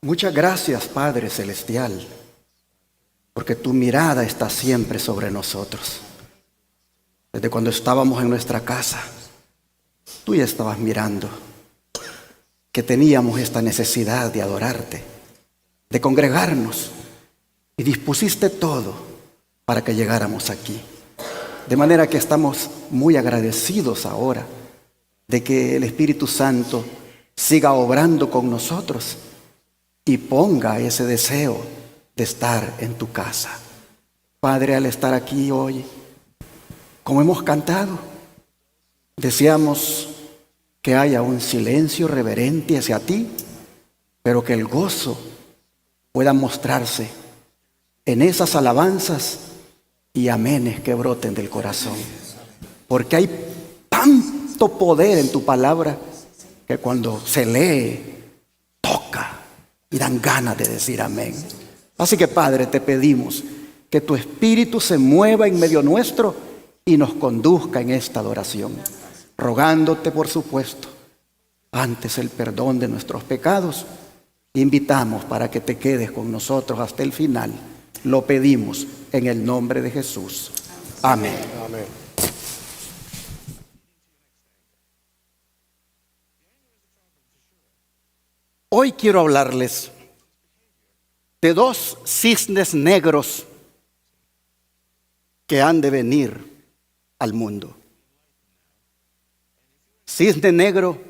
Muchas gracias, Padre Celestial, porque tu mirada está siempre sobre nosotros. Desde cuando estábamos en nuestra casa, tú ya estabas mirando que teníamos esta necesidad de adorarte, de congregarnos, y dispusiste todo para que llegáramos aquí. De manera que estamos muy agradecidos ahora de que el Espíritu Santo siga obrando con nosotros y ponga ese deseo de estar en tu casa. Padre, al estar aquí hoy, como hemos cantado, deseamos que haya un silencio reverente hacia ti, pero que el gozo pueda mostrarse en esas alabanzas y amenes que broten del corazón. Porque hay tanto poder en tu palabra que cuando se lee, toca y dan ganas de decir amén. Así que, Padre, te pedimos que tu Espíritu se mueva en medio nuestro y nos conduzca en esta adoración, rogándote, por supuesto, antes el perdón de nuestros pecados. Invitamos para que te quedes con nosotros hasta el final. Lo pedimos en el nombre de Jesús. Amén. Amén. Hoy quiero hablarles de dos cisnes negros que han de venir al mundo. Cisne negro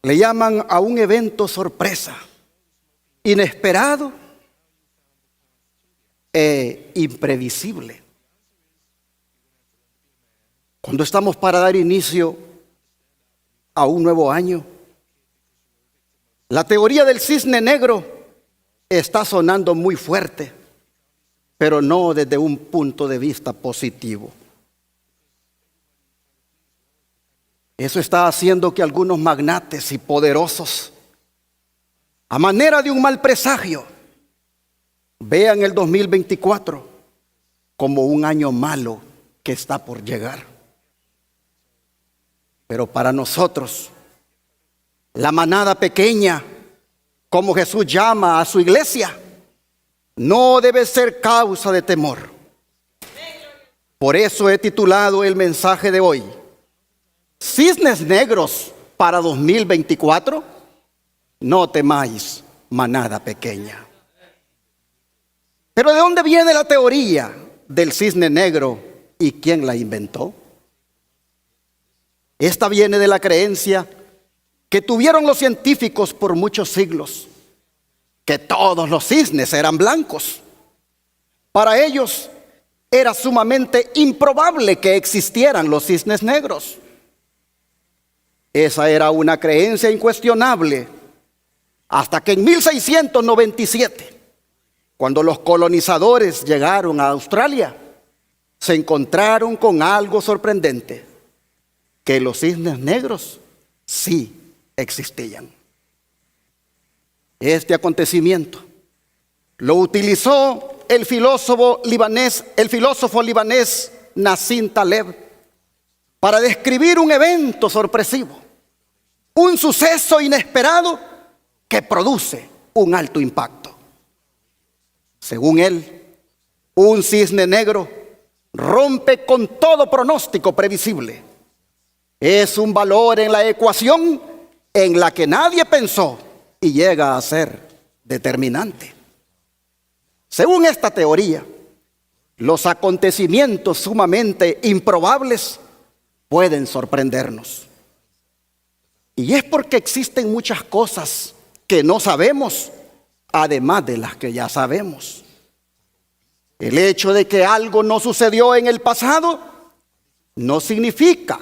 le llaman a un evento sorpresa, inesperado e imprevisible. Cuando estamos para dar inicio a un nuevo año, la teoría del cisne negro está sonando muy fuerte, pero no desde un punto de vista positivo. Eso está haciendo que algunos magnates y poderosos, a manera de un mal presagio, vean el 2024 como un año malo que está por llegar. Pero para nosotros, la manada pequeña, como Jesús llama a su iglesia, no debe ser causa de temor. Por eso he titulado el mensaje de hoy: Cisnes negros para 2024, no temáis, manada pequeña. Pero ¿de dónde viene la teoría del cisne negro y quién la inventó? Esta viene de la creencia que tuvieron los científicos por muchos siglos, que todos los cisnes eran blancos. Para ellos era sumamente improbable que existieran los cisnes negros. Esa era una creencia incuestionable, hasta que en 1697, cuando los colonizadores llegaron a Australia, se encontraron con algo sorprendente: que los cisnes negros sí existían. Este acontecimiento lo utilizó el filósofo libanés Nassim Taleb para describir un evento sorpresivo, un suceso inesperado que produce un alto impacto. Según él, un cisne negro rompe con todo pronóstico previsible. Es un valor en la ecuación en la que nadie pensó y llega a ser determinante. Según esta teoría, los acontecimientos sumamente improbables pueden sorprendernos. Y es porque existen muchas cosas que no sabemos, además de las que ya sabemos. El hecho de que algo no sucedió en el pasado no significa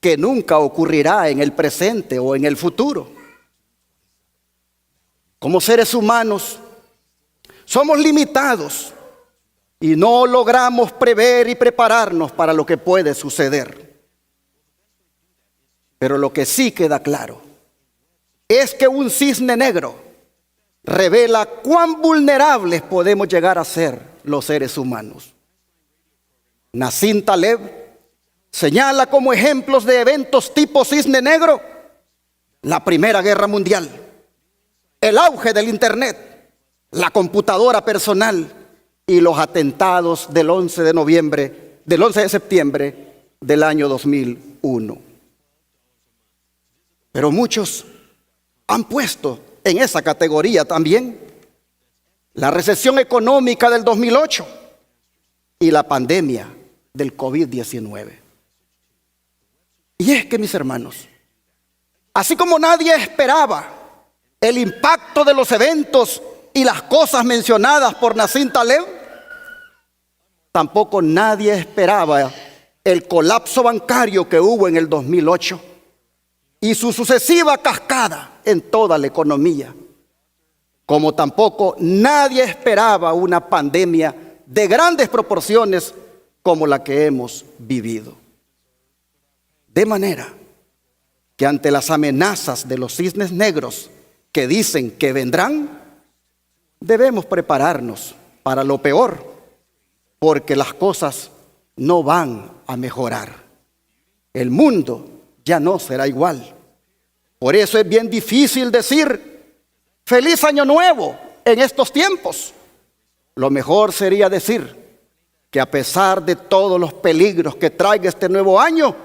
que nunca ocurrirá en el presente o en el futuro. Como seres humanos, somos limitados y no logramos prever y prepararnos para lo que puede suceder. Pero lo que sí queda claro es que un cisne negro revela cuán vulnerables podemos llegar a ser los seres humanos. Nassim Taleb señala como ejemplos de eventos tipo cisne negro la Primera Guerra Mundial, el auge del Internet, la computadora personal y los atentados del 11 de septiembre del año 2001. Pero muchos han puesto en esa categoría también la recesión económica del 2008 y la pandemia del COVID-19. Y es que, mis hermanos, así como nadie esperaba el impacto de los eventos y las cosas mencionadas por Nassim Taleb, tampoco nadie esperaba el colapso bancario que hubo en el 2008 y su sucesiva cascada en toda la economía. Como tampoco nadie esperaba una pandemia de grandes proporciones como la que hemos vivido. De manera que ante las amenazas de los cisnes negros que dicen que vendrán, debemos prepararnos para lo peor, porque las cosas no van a mejorar. El mundo ya no será igual. Por eso es bien difícil decir feliz año nuevo en estos tiempos. Lo mejor sería decir que a pesar de todos los peligros que traiga este nuevo año,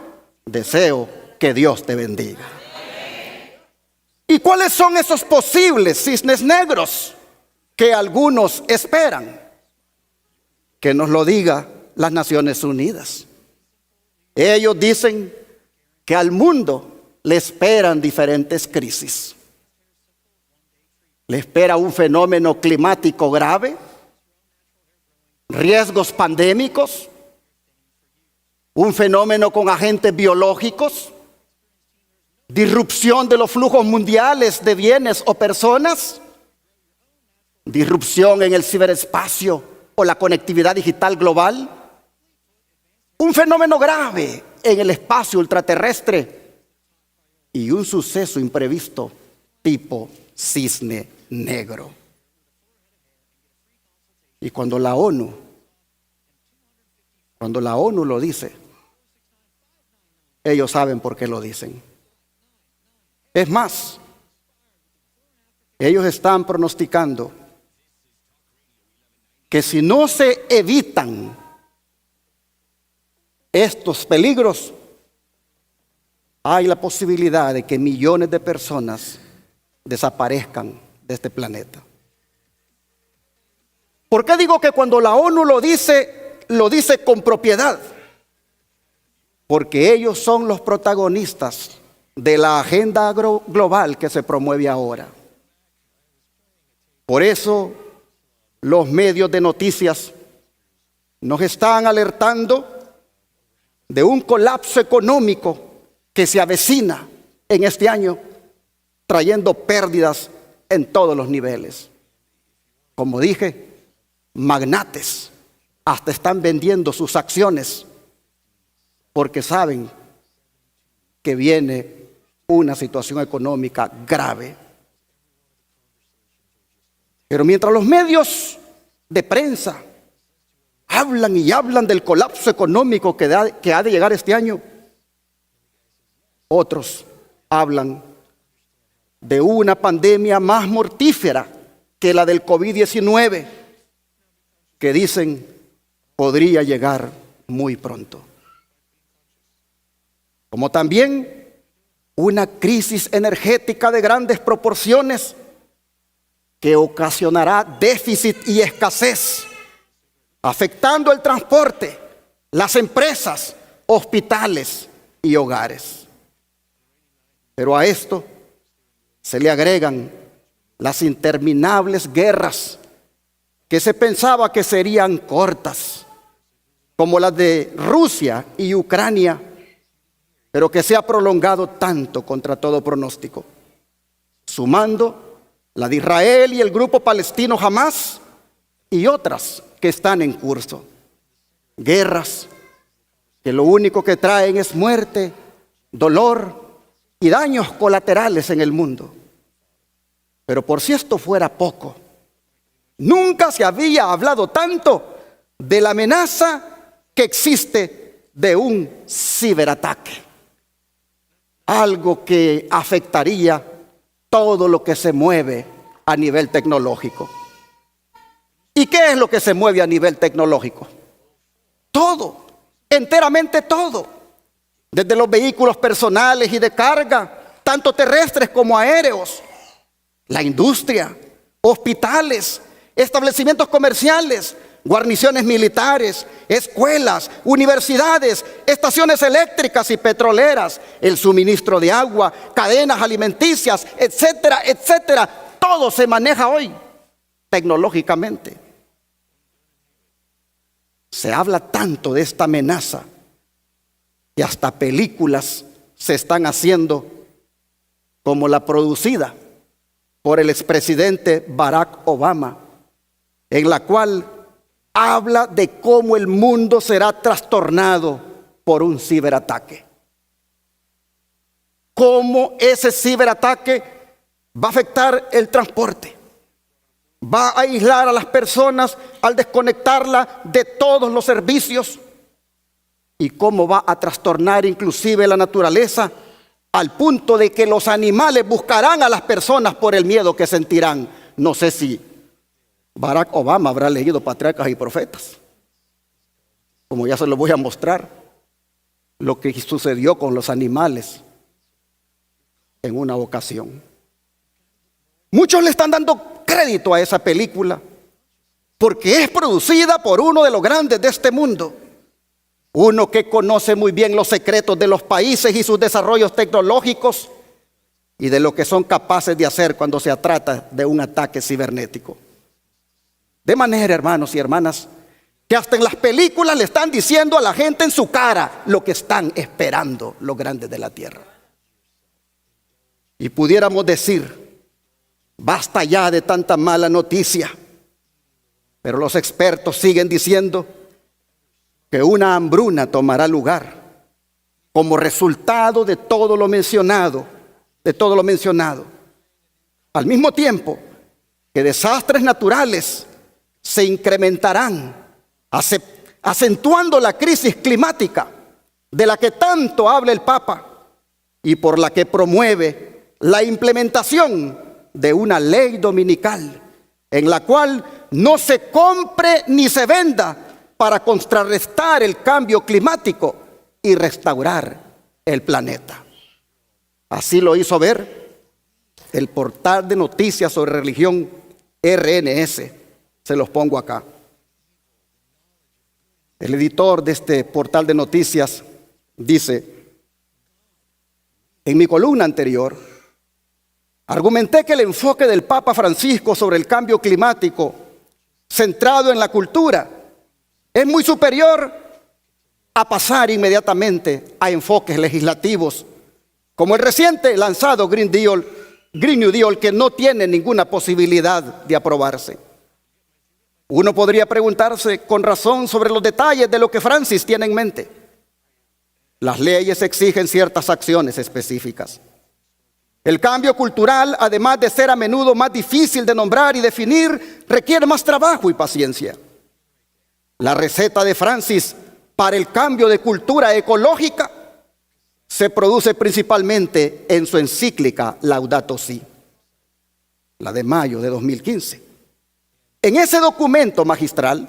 deseo que Dios te bendiga. ¿Y cuáles son esos posibles cisnes negros que algunos esperan? Que nos lo diga las Naciones Unidas. Ellos dicen que al mundo le esperan diferentes crisis. Le espera un fenómeno climático grave, riesgos pandémicos, un fenómeno con agentes biológicos, disrupción de los flujos mundiales de bienes o personas, disrupción en el ciberespacio o la conectividad digital global, un fenómeno grave en el espacio ultraterrestre y un suceso imprevisto tipo cisne negro. Y cuando la ONU lo dice, ellos saben por qué lo dicen. Es más, ellos están pronosticando que si no se evitan estos peligros, hay la posibilidad de que millones de personas desaparezcan de este planeta. ¿Por qué digo que cuando la ONU lo dice con propiedad? Porque ellos son los protagonistas de la agenda global que se promueve ahora. Por eso los medios de noticias nos están alertando de un colapso económico que se avecina en este año, trayendo pérdidas en todos los niveles. Como dije, magnates hasta están vendiendo sus acciones porque saben que viene una situación económica grave. Pero mientras los medios de prensa hablan y hablan del colapso económico que ha de llegar este año, otros hablan de una pandemia más mortífera que la del COVID-19, que dicen podría llegar muy pronto. Como también una crisis energética de grandes proporciones que ocasionará déficit y escasez, afectando el transporte, las empresas, hospitales y hogares. Pero a esto se le agregan las interminables guerras que se pensaba que serían cortas, como las de Rusia y Ucrania, pero que se ha prolongado tanto contra todo pronóstico, sumando la de Israel y el grupo palestino Hamás y otras que están en curso. Guerras que lo único que traen es muerte, dolor y daños colaterales en el mundo. Pero por si esto fuera poco, nunca se había hablado tanto de la amenaza que existe de un ciberataque. Algo que afectaría todo lo que se mueve a nivel tecnológico. ¿Y qué es lo que se mueve a nivel tecnológico? Todo, enteramente todo. Desde los vehículos personales y de carga, tanto terrestres como aéreos, la industria, hospitales, establecimientos comerciales, guarniciones militares, escuelas, universidades, estaciones eléctricas y petroleras, el suministro de agua, cadenas alimenticias, etcétera, etcétera. Todo se maneja hoy tecnológicamente. Se habla tanto de esta amenaza y hasta películas se están haciendo, como la producida por el expresidente Barack Obama, en la cual habla de cómo el mundo será trastornado por un ciberataque. Cómo ese ciberataque va a afectar el transporte, va a aislar a las personas al desconectarla de todos los servicios, y cómo va a trastornar inclusive la naturaleza, al punto de que los animales buscarán a las personas por el miedo que sentirán. No sé si Barack Obama habrá leído Patriarcas y Profetas, como ya se lo voy a mostrar, lo que sucedió con los animales en una ocasión. Muchos le están dando crédito a esa película porque es producida por uno de los grandes de este mundo, uno que conoce muy bien los secretos de los países y sus desarrollos tecnológicos y de lo que son capaces de hacer cuando se trata de un ataque cibernético. De manera, hermanos y hermanas, que hasta en las películas le están diciendo a la gente en su cara lo que están esperando los grandes de la tierra. Y pudiéramos decir, basta ya de tanta mala noticia, pero los expertos siguen diciendo que una hambruna tomará lugar como resultado de todo lo mencionado, al mismo tiempo que desastres naturales se incrementarán, acentuando la crisis climática de la que tanto habla el Papa y por la que promueve la implementación de una ley dominical en la cual no se compre ni se venda para contrarrestar el cambio climático y restaurar el planeta. Así lo hizo ver el portal de noticias sobre religión RNS. Se los pongo acá. El editor de este portal de noticias dice: en mi columna anterior, argumenté que el enfoque del Papa Francisco sobre el cambio climático, centrado en la cultura, es muy superior a pasar inmediatamente a enfoques legislativos, como el reciente lanzado Green New Deal, que no tiene ninguna posibilidad de aprobarse. Uno podría preguntarse con razón sobre los detalles de lo que Francis tiene en mente. Las leyes exigen ciertas acciones específicas. El cambio cultural, además de ser a menudo más difícil de nombrar y definir, requiere más trabajo y paciencia. La receta de Francis para el cambio de cultura ecológica se produce principalmente en su encíclica Laudato Si, la de mayo de 2015. En ese documento magistral,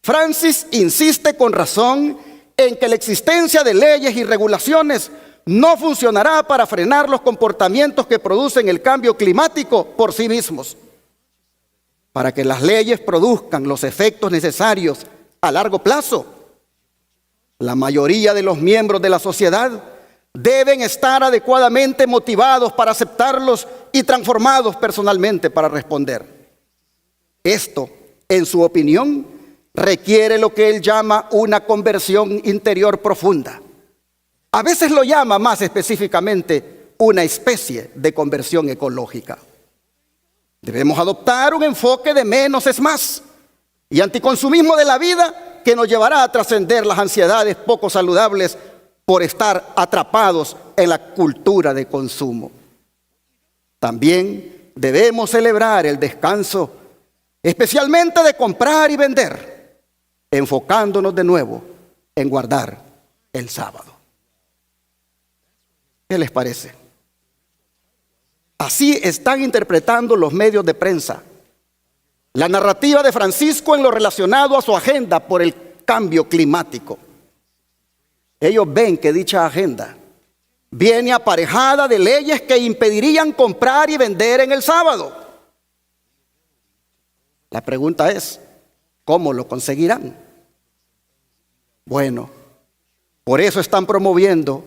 Francis insiste con razón en que la existencia de leyes y regulaciones no funcionará para frenar los comportamientos que producen el cambio climático por sí mismos. Para que las leyes produzcan los efectos necesarios a largo plazo, la mayoría de los miembros de la sociedad deben estar adecuadamente motivados para aceptarlos y transformados personalmente para responder. Esto, en su opinión, requiere lo que él llama una conversión interior profunda. A veces lo llama más específicamente una especie de conversión ecológica. Debemos adoptar un enfoque de menos es más y anticonsumismo de la vida que nos llevará a trascender las ansiedades poco saludables por estar atrapados en la cultura de consumo. También debemos celebrar el descanso, especialmente de comprar y vender, enfocándonos de nuevo en guardar el sábado. ¿Qué les parece? Así están interpretando los medios de prensa la narrativa de Francisco en lo relacionado a su agenda por el cambio climático. Ellos ven que dicha agenda viene aparejada de leyes que impedirían comprar y vender en el sábado. La pregunta es, ¿cómo lo conseguirán? Bueno, por eso están promoviendo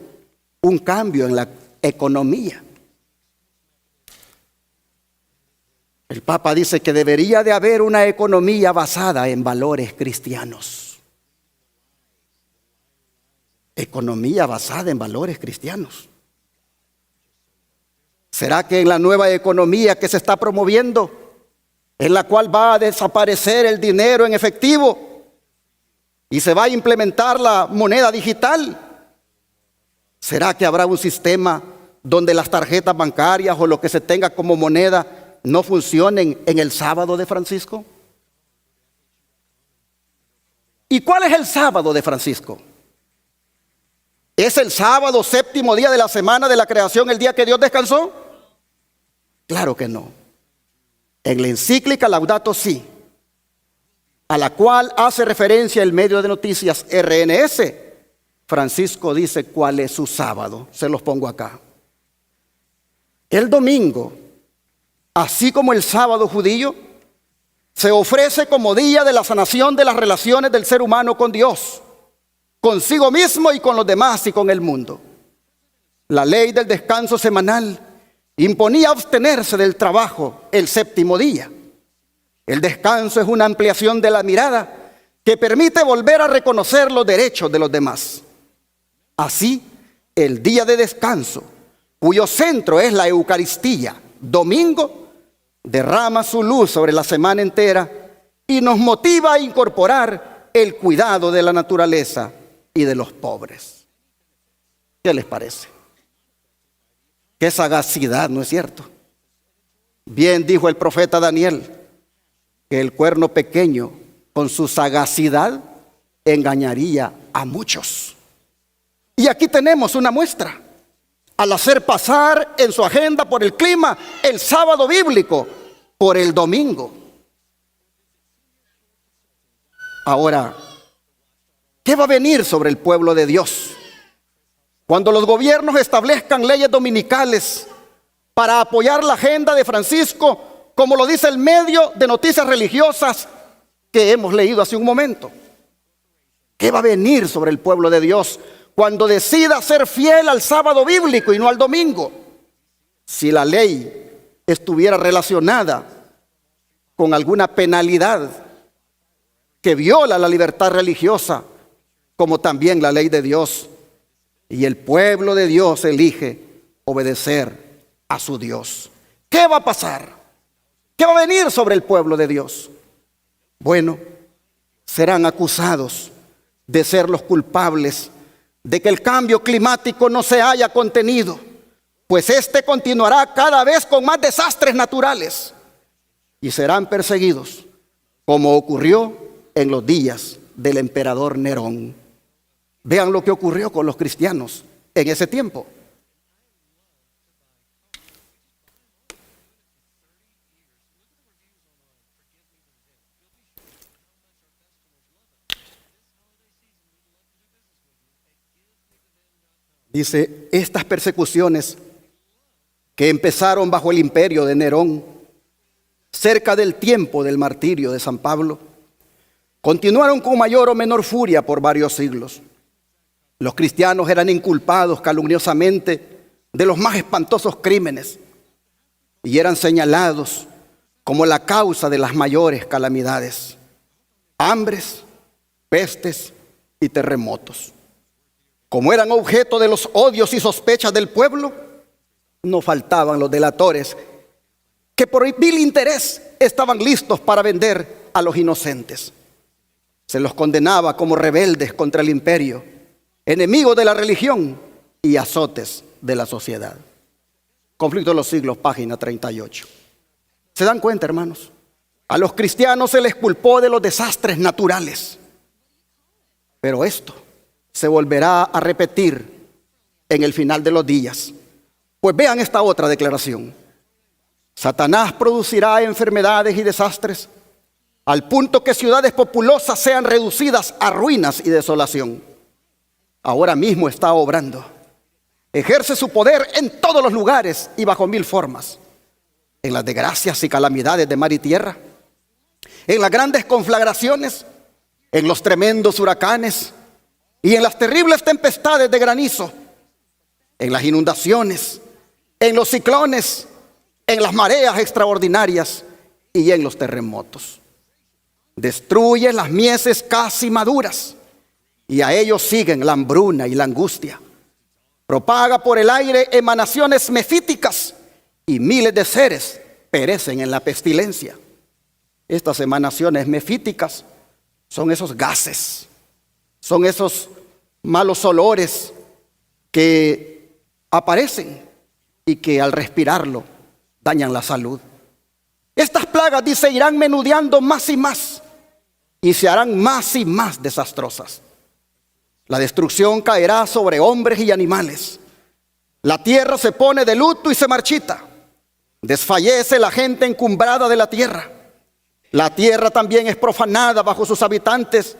un cambio en la economía. El Papa dice que debería de haber una economía basada en valores cristianos. Economía basada en valores cristianos. ¿Será que en la nueva economía que se está promoviendo, en la cual va a desaparecer el dinero en efectivo y se va a implementar la moneda digital, será que habrá un sistema donde las tarjetas bancarias o lo que se tenga como moneda no funcionen en el sábado de Francisco? ¿Y cuál es el sábado de Francisco? ¿Es el sábado, séptimo día de la semana de la creación, el día que Dios descansó? Claro que no. En la encíclica Laudato Si, a la cual hace referencia el medio de noticias RNS, Francisco dice cuál es su sábado. Se los pongo acá. El domingo, así como el sábado judío, se ofrece como día de la sanación de las relaciones del ser humano con Dios, consigo mismo y con los demás y con el mundo. La ley del descanso semanal imponía abstenerse del trabajo el séptimo día. El descanso es una ampliación de la mirada que permite volver a reconocer los derechos de los demás. Así, el día de descanso, cuyo centro es la Eucaristía, domingo, derrama su luz sobre la semana entera y nos motiva a incorporar el cuidado de la naturaleza y de los pobres. ¿Qué les parece? Qué sagacidad, ¿no es cierto? Bien dijo el profeta Daniel que el cuerno pequeño con su sagacidad engañaría a muchos. Y aquí tenemos una muestra. Al hacer pasar en su agenda por el clima el sábado bíblico por el domingo. Ahora, ¿qué va a venir sobre el pueblo de Dios cuando los gobiernos establezcan leyes dominicales para apoyar la agenda de Francisco, como lo dice el medio de noticias religiosas que hemos leído hace un momento? ¿Qué va a venir sobre el pueblo de Dios cuando decida ser fiel al sábado bíblico y no al domingo? Si la ley estuviera relacionada con alguna penalidad que viola la libertad religiosa, como también la ley de Dios, y el pueblo de Dios elige obedecer a su Dios. ¿Qué va a pasar? ¿Qué va a venir sobre el pueblo de Dios? Bueno, serán acusados de ser los culpables de que el cambio climático no se haya contenido, pues este continuará cada vez con más desastres naturales y serán perseguidos, como ocurrió en los días del emperador Nerón. Vean lo que ocurrió con los cristianos en ese tiempo. Dice, estas persecuciones que empezaron bajo el imperio de Nerón, cerca del tiempo del martirio de San Pablo, continuaron con mayor o menor furia por varios siglos. Los cristianos eran inculpados calumniosamente de los más espantosos crímenes y eran señalados como la causa de las mayores calamidades: hambres, pestes y terremotos. Como eran objeto de los odios y sospechas del pueblo, no faltaban los delatores que por vil interés estaban listos para vender a los inocentes. Se los condenaba como rebeldes contra el imperio, enemigos de la religión y azotes de la sociedad. Conflicto de los siglos, página 38. ¿Se dan cuenta, hermanos? A los cristianos se les culpó de los desastres naturales, pero esto se volverá a repetir en el final de los días. Pues vean esta otra declaración. Satanás producirá enfermedades y desastres, al punto que ciudades populosas sean reducidas a ruinas y desolación. Ahora mismo está obrando. Ejerce su poder en todos los lugares y bajo mil formas. En las desgracias y calamidades de mar y tierra, en las grandes conflagraciones, en los tremendos huracanes y en las terribles tempestades de granizo, en las inundaciones, en los ciclones, en las mareas extraordinarias y en los terremotos. Destruye las mieses casi maduras y a ellos siguen la hambruna y la angustia. Propaga por el aire emanaciones mefíticas y miles de seres perecen en la pestilencia. Estas emanaciones mefíticas son esos gases, son esos malos olores que aparecen y que al respirarlo dañan la salud. Estas plagas, dice, irán menudeando más y más y se harán más y más desastrosas. La destrucción caerá sobre hombres y animales. La tierra se pone de luto y se marchita. Desfallece la gente encumbrada de la tierra. La tierra también es profanada bajo sus habitantes,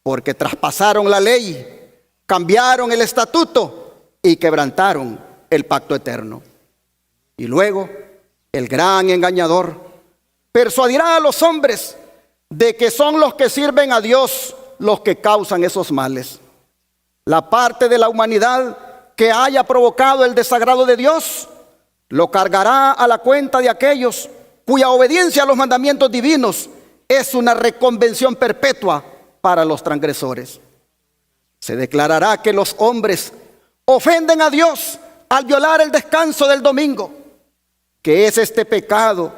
porque traspasaron la ley, cambiaron el estatuto y quebrantaron el pacto eterno. Y luego el gran engañador persuadirá a los hombres de que son los que sirven a Dios los que causan esos males. La parte de la humanidad que haya provocado el desagrado de Dios lo cargará a la cuenta de aquellos cuya obediencia a los mandamientos divinos es una reconvención perpetua para los transgresores. Se declarará que los hombres ofenden a Dios al violar el descanso del domingo, que este pecado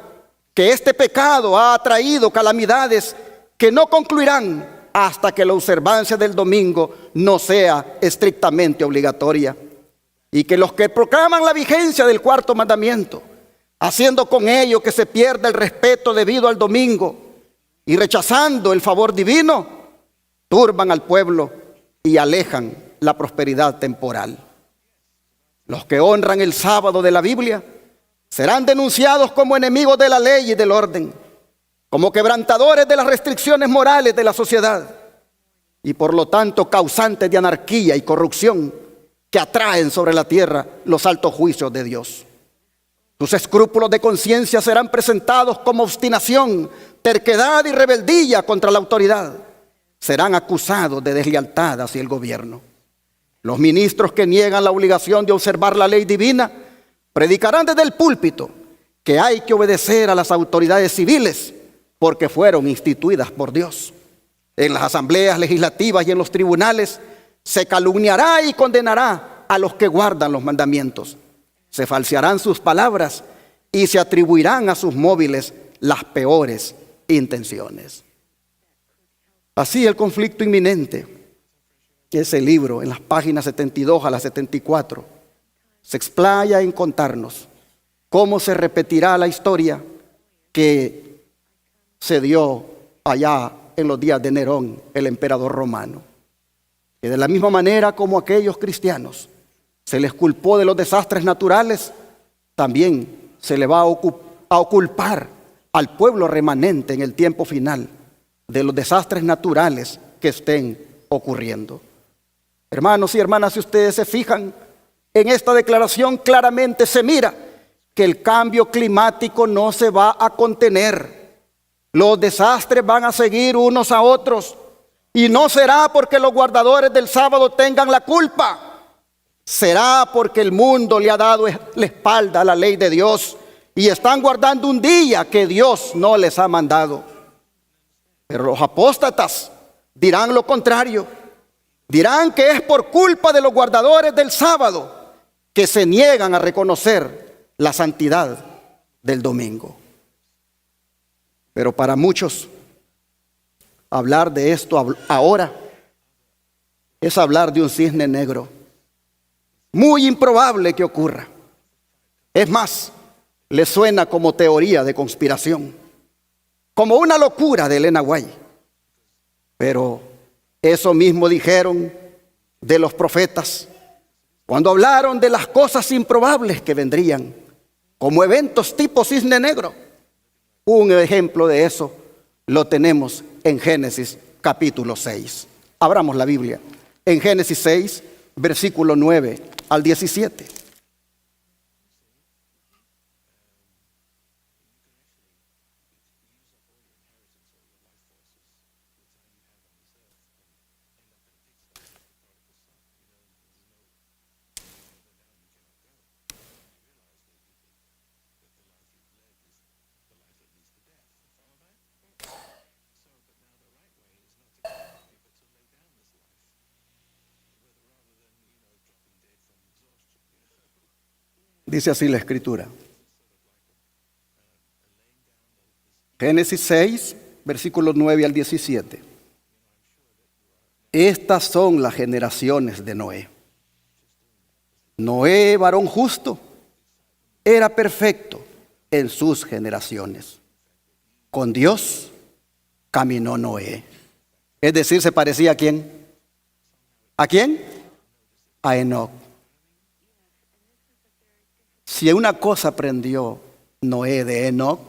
ha traído calamidades que no concluirán hasta que la observancia del domingo no sea estrictamente obligatoria, y que los que proclaman la vigencia del cuarto mandamiento, haciendo con ello que se pierda el respeto debido al domingo y rechazando el favor divino, turban al pueblo y alejan la prosperidad temporal. Los que honran el sábado de la Biblia serán denunciados como enemigos de la ley y del orden, como quebrantadores de las restricciones morales de la sociedad y por lo tanto causantes de anarquía y corrupción que atraen sobre la tierra los altos juicios de Dios. Sus escrúpulos de conciencia serán presentados como obstinación, terquedad y rebeldía contra la autoridad. Serán acusados de deslealtad hacia el gobierno. Los ministros que niegan la obligación de observar la ley divina predicarán desde el púlpito que hay que obedecer a las autoridades civiles porque fueron instituidas por Dios. En las asambleas legislativas y en los tribunales se calumniará y condenará a los que guardan los mandamientos. Se falsearán sus palabras y se atribuirán a sus móviles las peores intenciones. Así el conflicto inminente, que ese libro en las páginas 72 a las 74 se explaya en contarnos cómo se repetirá la historia que se dio allá en los días de Nerón, el emperador romano. Y de la misma manera como aquellos cristianos se les culpó de los desastres naturales, también se le va a culpar al pueblo remanente en el tiempo final de los desastres naturales que estén ocurriendo. Hermanos y hermanas, si ustedes se fijan, en esta declaración claramente se mira que el cambio climático no se va a contener. Los desastres van a seguir unos a otros. Y no será porque los guardadores del sábado tengan la culpa. Será porque el mundo le ha dado la espalda a la ley de Dios y están guardando un día que Dios no les ha mandado. Pero los apóstatas dirán lo contrario. Dirán que es por culpa de los guardadores del sábado que se niegan a reconocer la santidad del domingo. Pero para muchos, hablar de esto ahora es hablar de un cisne negro, muy improbable que ocurra. Es más, le suena como teoría de conspiración, como una locura de Elena White. Pero eso mismo dijeron de los profetas cuando hablaron de las cosas improbables que vendrían. como eventos tipo cisne negro. Un ejemplo de eso lo tenemos en Génesis capítulo 6. Abramos la Biblia en Génesis 6, versículo 9 al 17. Dice así la Escritura. Génesis 6, versículos 9 al 17. Estas son las generaciones de Noé. Noé, varón justo, era perfecto en sus generaciones. Con Dios caminó Noé. Es decir, se parecía ¿a quién? ¿A quién? A Enoc. Si una cosa aprendió Noé de Enoc,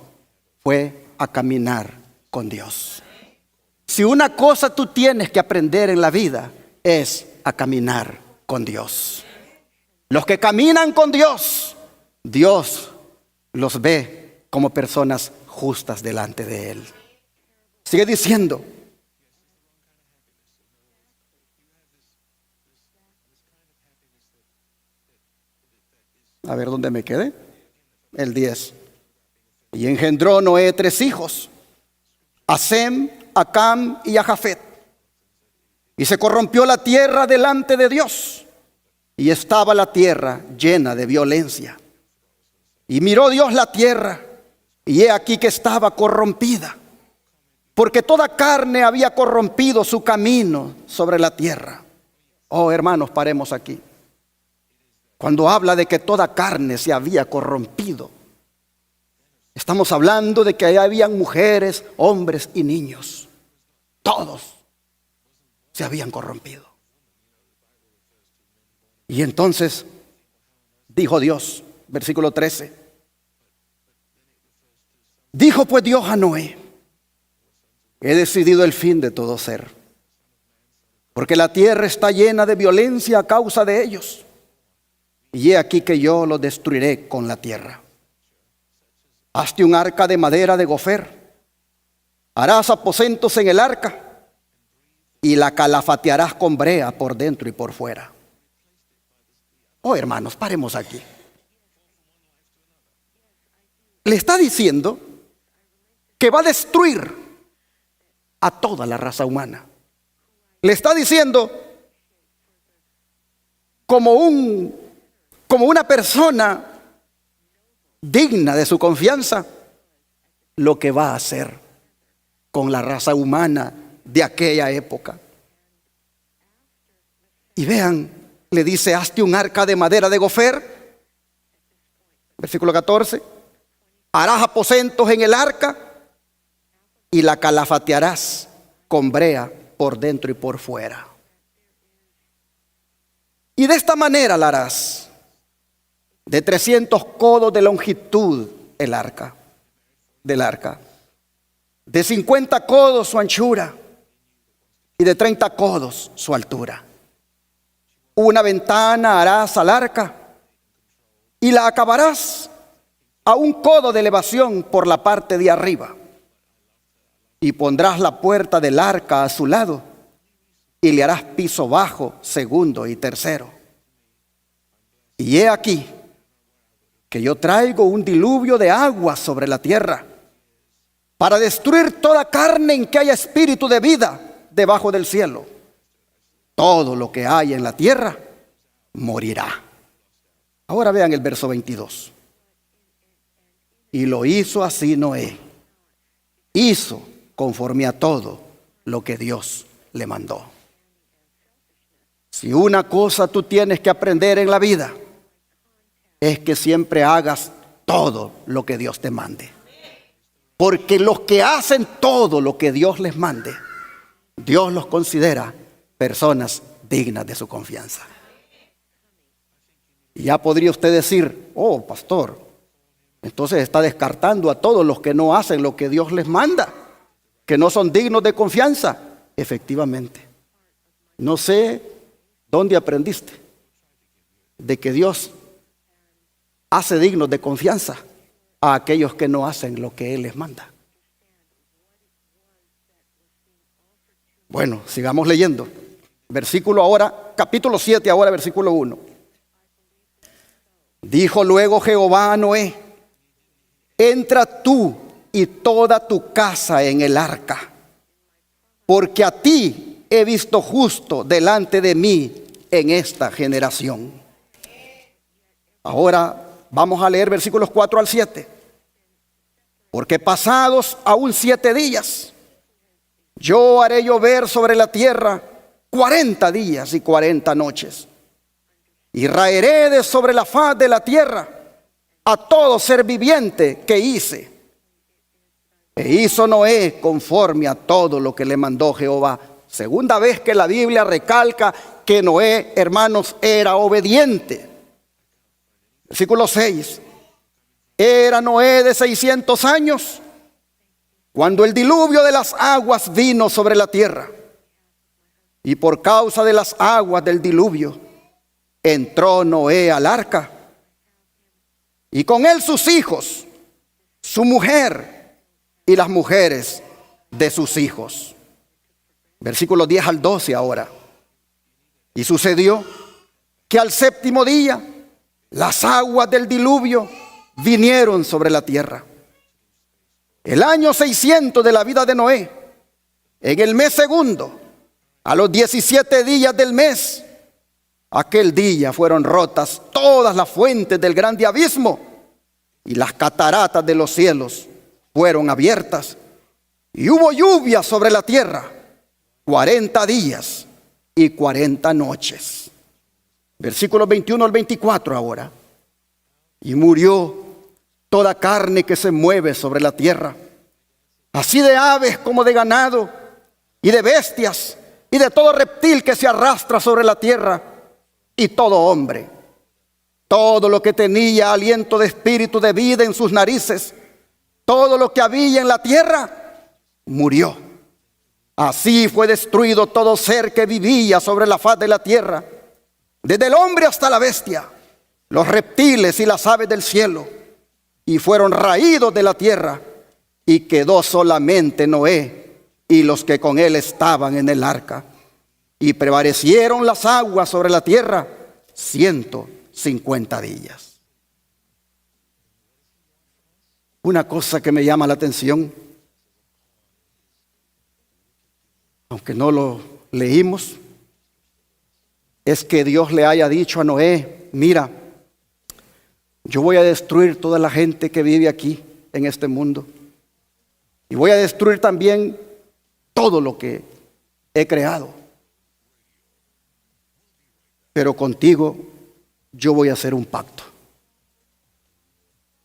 fue a caminar con Dios. Si una cosa tú tienes que aprender en la vida, es a caminar con Dios. Los que caminan con Dios, Dios los ve como personas justas delante de Él. Sigue diciendo. A ver dónde me quedé. El 10. Y engendró Noé 3 hijos, a Sem, a Cam y a Jafet. Y se corrompió la tierra delante de Dios, y estaba la tierra llena de violencia. Y miró Dios la tierra, y he aquí que estaba corrompida, porque toda carne había corrompido su camino sobre la tierra. Oh, hermanos, paremos aquí. Cuando habla de que toda carne se había corrompido, estamos hablando de que ahí habían mujeres, hombres y niños. Todos se habían corrompido. Y entonces dijo Dios, versículo 13. Dijo pues Dios a Noé: he decidido el fin de todo ser, porque la tierra está llena de violencia a causa de ellos. Y he aquí que yo los destruiré con la tierra. Hazte un arca de madera de gofer. Harás aposentos en el arca y la calafatearás con brea por dentro y por fuera. Oh, hermanos, paremos aquí. Le está diciendo que va a destruir a toda la raza humana. Le está diciendo como una persona digna de su confianza, lo que va a hacer con la raza humana de aquella época. Y vean, le dice: hazte un arca de madera de gofer. Versículo 14. Harás aposentos en el arca y la calafatearás con brea por dentro y por fuera. Y de esta manera la harás. De 300 codos de longitud el arca, del arca. De 50 codos su anchura y de 30 codos su altura. Una ventana harás al arca y la acabarás a 1 codo de elevación por la parte de arriba. Y pondrás la puerta del arca a su lado y le harás piso bajo, segundo y tercero. Y he aquí que yo traigo un diluvio de agua sobre la tierra para destruir toda carne en que haya espíritu de vida debajo del cielo. Todo lo que haya en la tierra morirá. Ahora vean el verso 22. Y lo hizo así Noé. Hizo conforme a todo lo que Dios le mandó. Si una cosa tú tienes que aprender en la vida, es que siempre hagas todo lo que Dios te mande. Porque los que hacen todo lo que Dios les mande, Dios los considera personas dignas de su confianza. Y ya podría usted decir: oh, pastor, Entonces está descartando a todos los que no hacen lo que Dios les manda, que no son dignos de confianza. Efectivamente. No sé dónde aprendiste de que Dios hace dignos de confianza a aquellos que no hacen lo que Él les manda. Bueno, sigamos leyendo. Versículo ahora, capítulo 7, ahora versículo 1. Dijo luego Jehová a Noé: entra tú y toda tu casa en el arca, porque a ti he visto justo delante de mí en esta generación. Ahora vamos a leer versículos 4 al 7. Porque pasados aún 7 días, yo haré llover sobre la tierra 40 días y 40 noches. Y raeré de sobre la faz de la tierra a todo ser viviente que hice. E hizo Noé conforme a todo lo que le mandó Jehová. Segunda vez que la Biblia recalca que Noé, hermanos, era obediente. Versículo 6. Era Noé de 600 años cuando el diluvio de las aguas vino sobre la tierra. Y por causa de las aguas del diluvio entró Noé al arca, y con él sus hijos, su mujer y las mujeres de sus hijos. Versículos 10 al 12 ahora. Y sucedió que al 7º día las aguas del diluvio vinieron sobre la tierra. El año 600 de la vida de Noé, en el mes segundo, a los 17 días del mes, aquel día fueron rotas todas las fuentes del grande abismo, y las cataratas de los cielos fueron abiertas, y hubo lluvia sobre la tierra 40 días y 40 noches. Versículos 21 al 24 ahora. Y murió toda carne que se mueve sobre la tierra, así de aves como de ganado, y de bestias, y de todo reptil que se arrastra sobre la tierra, y todo hombre. Todo lo que tenía aliento de espíritu de vida en sus narices, todo lo que había en la tierra, murió. Así fue destruido todo ser que vivía sobre la faz de la tierra, desde el hombre hasta la bestia, los reptiles y las aves del cielo, y fueron raídos de la tierra, y quedó solamente Noé y los que con él estaban en el arca. Y prevalecieron las aguas sobre la tierra 150 días. Una cosa que me llama la atención, aunque no lo leímos, es que Dios le haya dicho a Noé: mira, yo voy a destruir toda la gente que vive aquí en este mundo, y voy a destruir también todo lo que he creado, pero contigo yo voy a hacer un pacto.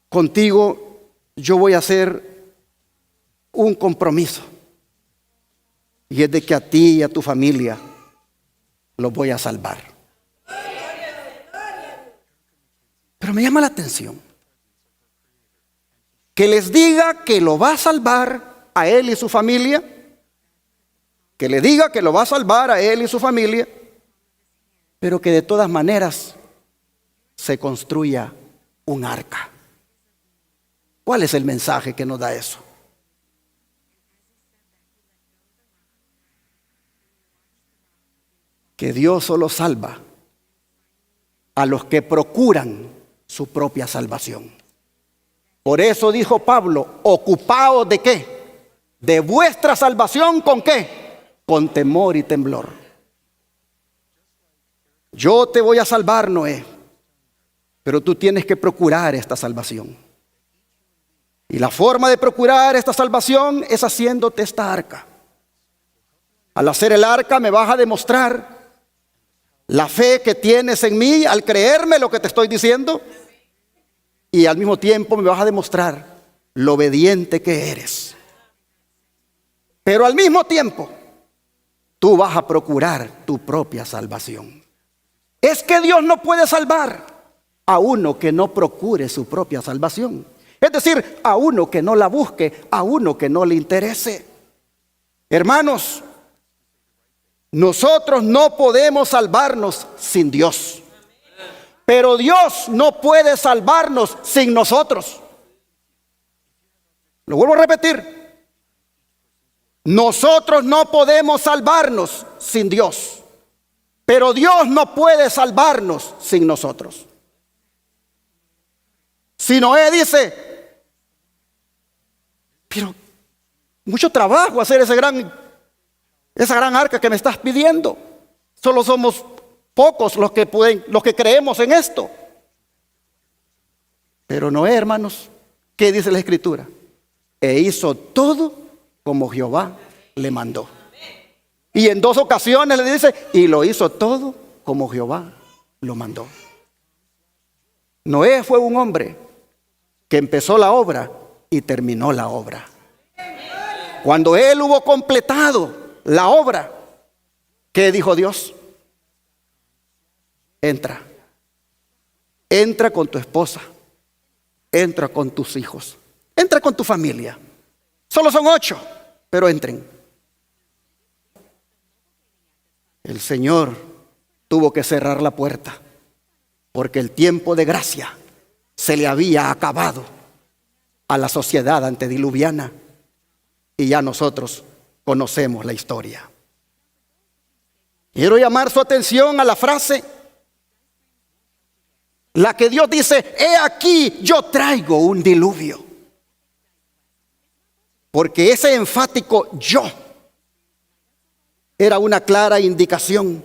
Contigo yo voy a hacer un compromiso, y es de que a ti y a tu familia los voy a salvar. Pero me llama la atención que les diga que lo va a salvar a él y su familia, que le diga que lo va a salvar a él y su familia, pero que de todas maneras se construya un arca. ¿Cuál es el mensaje que nos da eso? Que Dios solo salva a los que procuran su propia salvación. Por eso dijo Pablo: ocupaos ¿de qué? De vuestra salvación. ¿Con qué? Con temor y temblor. Yo te voy a salvar, Noé, pero tú tienes que procurar esta salvación. Y la forma de procurar esta salvación es haciéndote esta arca. Al hacer el arca me vas a demostrar la fe que tienes en mí al creerme lo que te estoy diciendo, y al mismo tiempo me vas a demostrar lo obediente que eres. Pero al mismo tiempo tú vas a procurar tu propia salvación. Es que Dios no puede salvar a uno que no procure su propia salvación. Es decir, a uno que no la busque, a uno que no le interese. Hermanos, nosotros no podemos salvarnos sin Dios. Pero Dios no puede salvarnos sin nosotros. Lo vuelvo a repetir. Nosotros no podemos salvarnos sin Dios. Pero Dios no puede salvarnos sin nosotros. Si Noé dice, pero mucho trabajo hacer esa gran arca que me estás pidiendo. Solo somos pocos los que creemos en esto. Pero Noé, hermanos, ¿qué dice la Escritura? E hizo todo como Jehová le mandó. Y en 2 ocasiones le dice, y lo hizo todo como Jehová lo mandó. Noé fue un hombre que empezó la obra y terminó la obra. Cuando él hubo completado la obra, ¿qué dijo Dios? Entra con tu esposa, entra con tus hijos, entra con tu familia. Solo son 8, pero entren. El Señor tuvo que cerrar la puerta porque el tiempo de gracia se le había acabado a la sociedad antediluviana y ya nosotros conocemos la historia. Quiero llamar su atención a la frase, la que Dios dice, he aquí yo traigo un diluvio. Porque ese enfático yo era una clara indicación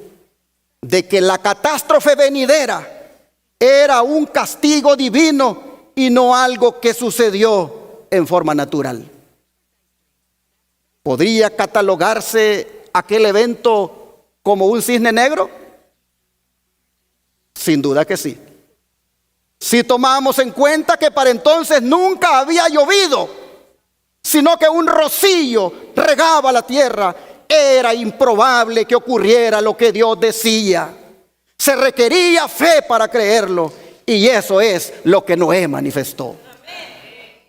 de que la catástrofe venidera era un castigo divino y no algo que sucedió en forma natural. ¿Podría catalogarse aquel evento como un cisne negro? Sin duda que sí. Si tomamos en cuenta que para entonces nunca había llovido, sino que un rocío regaba la tierra, era improbable que ocurriera lo que Dios decía. Se requería fe para creerlo, y eso es lo que Noé manifestó.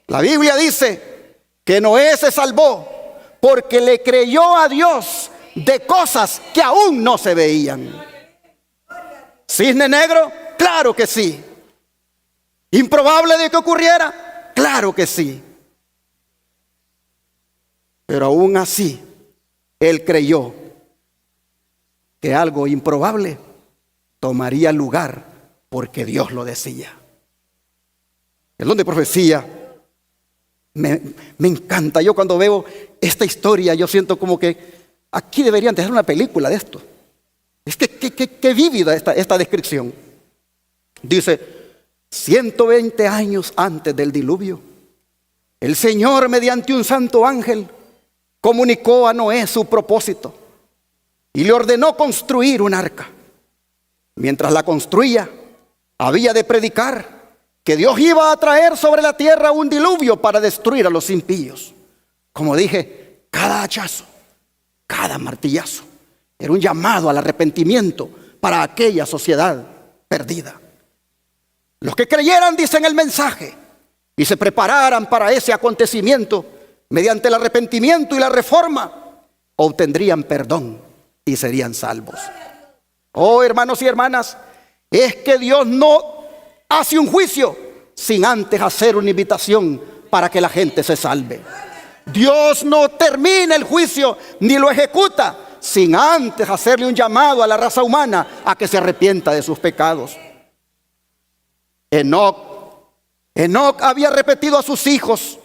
La Biblia dice que Noé se salvó porque le creyó a Dios de cosas que aún no se veían. ¿Cisne negro? Claro que sí. ¿Improbable de que ocurriera? Claro que sí. Pero aún así, él creyó que algo improbable tomaría lugar porque Dios lo decía. El don de profecía me encanta. Yo cuando veo esta historia, yo siento como que aquí deberían dejar una película de esto. Es que qué vívida esta descripción. Dice, 120 años antes del diluvio, el Señor mediante un santo ángel comunicó a Noé su propósito y le ordenó construir un arca. Mientras la construía, había de predicar que Dios iba a traer sobre la tierra un diluvio para destruir a los impíos. Como dije, cada hachazo, cada martillazo era un llamado al arrepentimiento para aquella sociedad perdida. Los que creyeran, dicen el mensaje, y se prepararan para ese acontecimiento, mediante el arrepentimiento y la reforma, obtendrían perdón y serían salvos. Oh, hermanos y hermanas, es que Dios no hace un juicio sin antes hacer una invitación para que la gente se salve. Dios no termina el juicio ni lo ejecuta sin antes hacerle un llamado a la raza humana a que se arrepienta de sus pecados. Enoc había repetido a sus hijos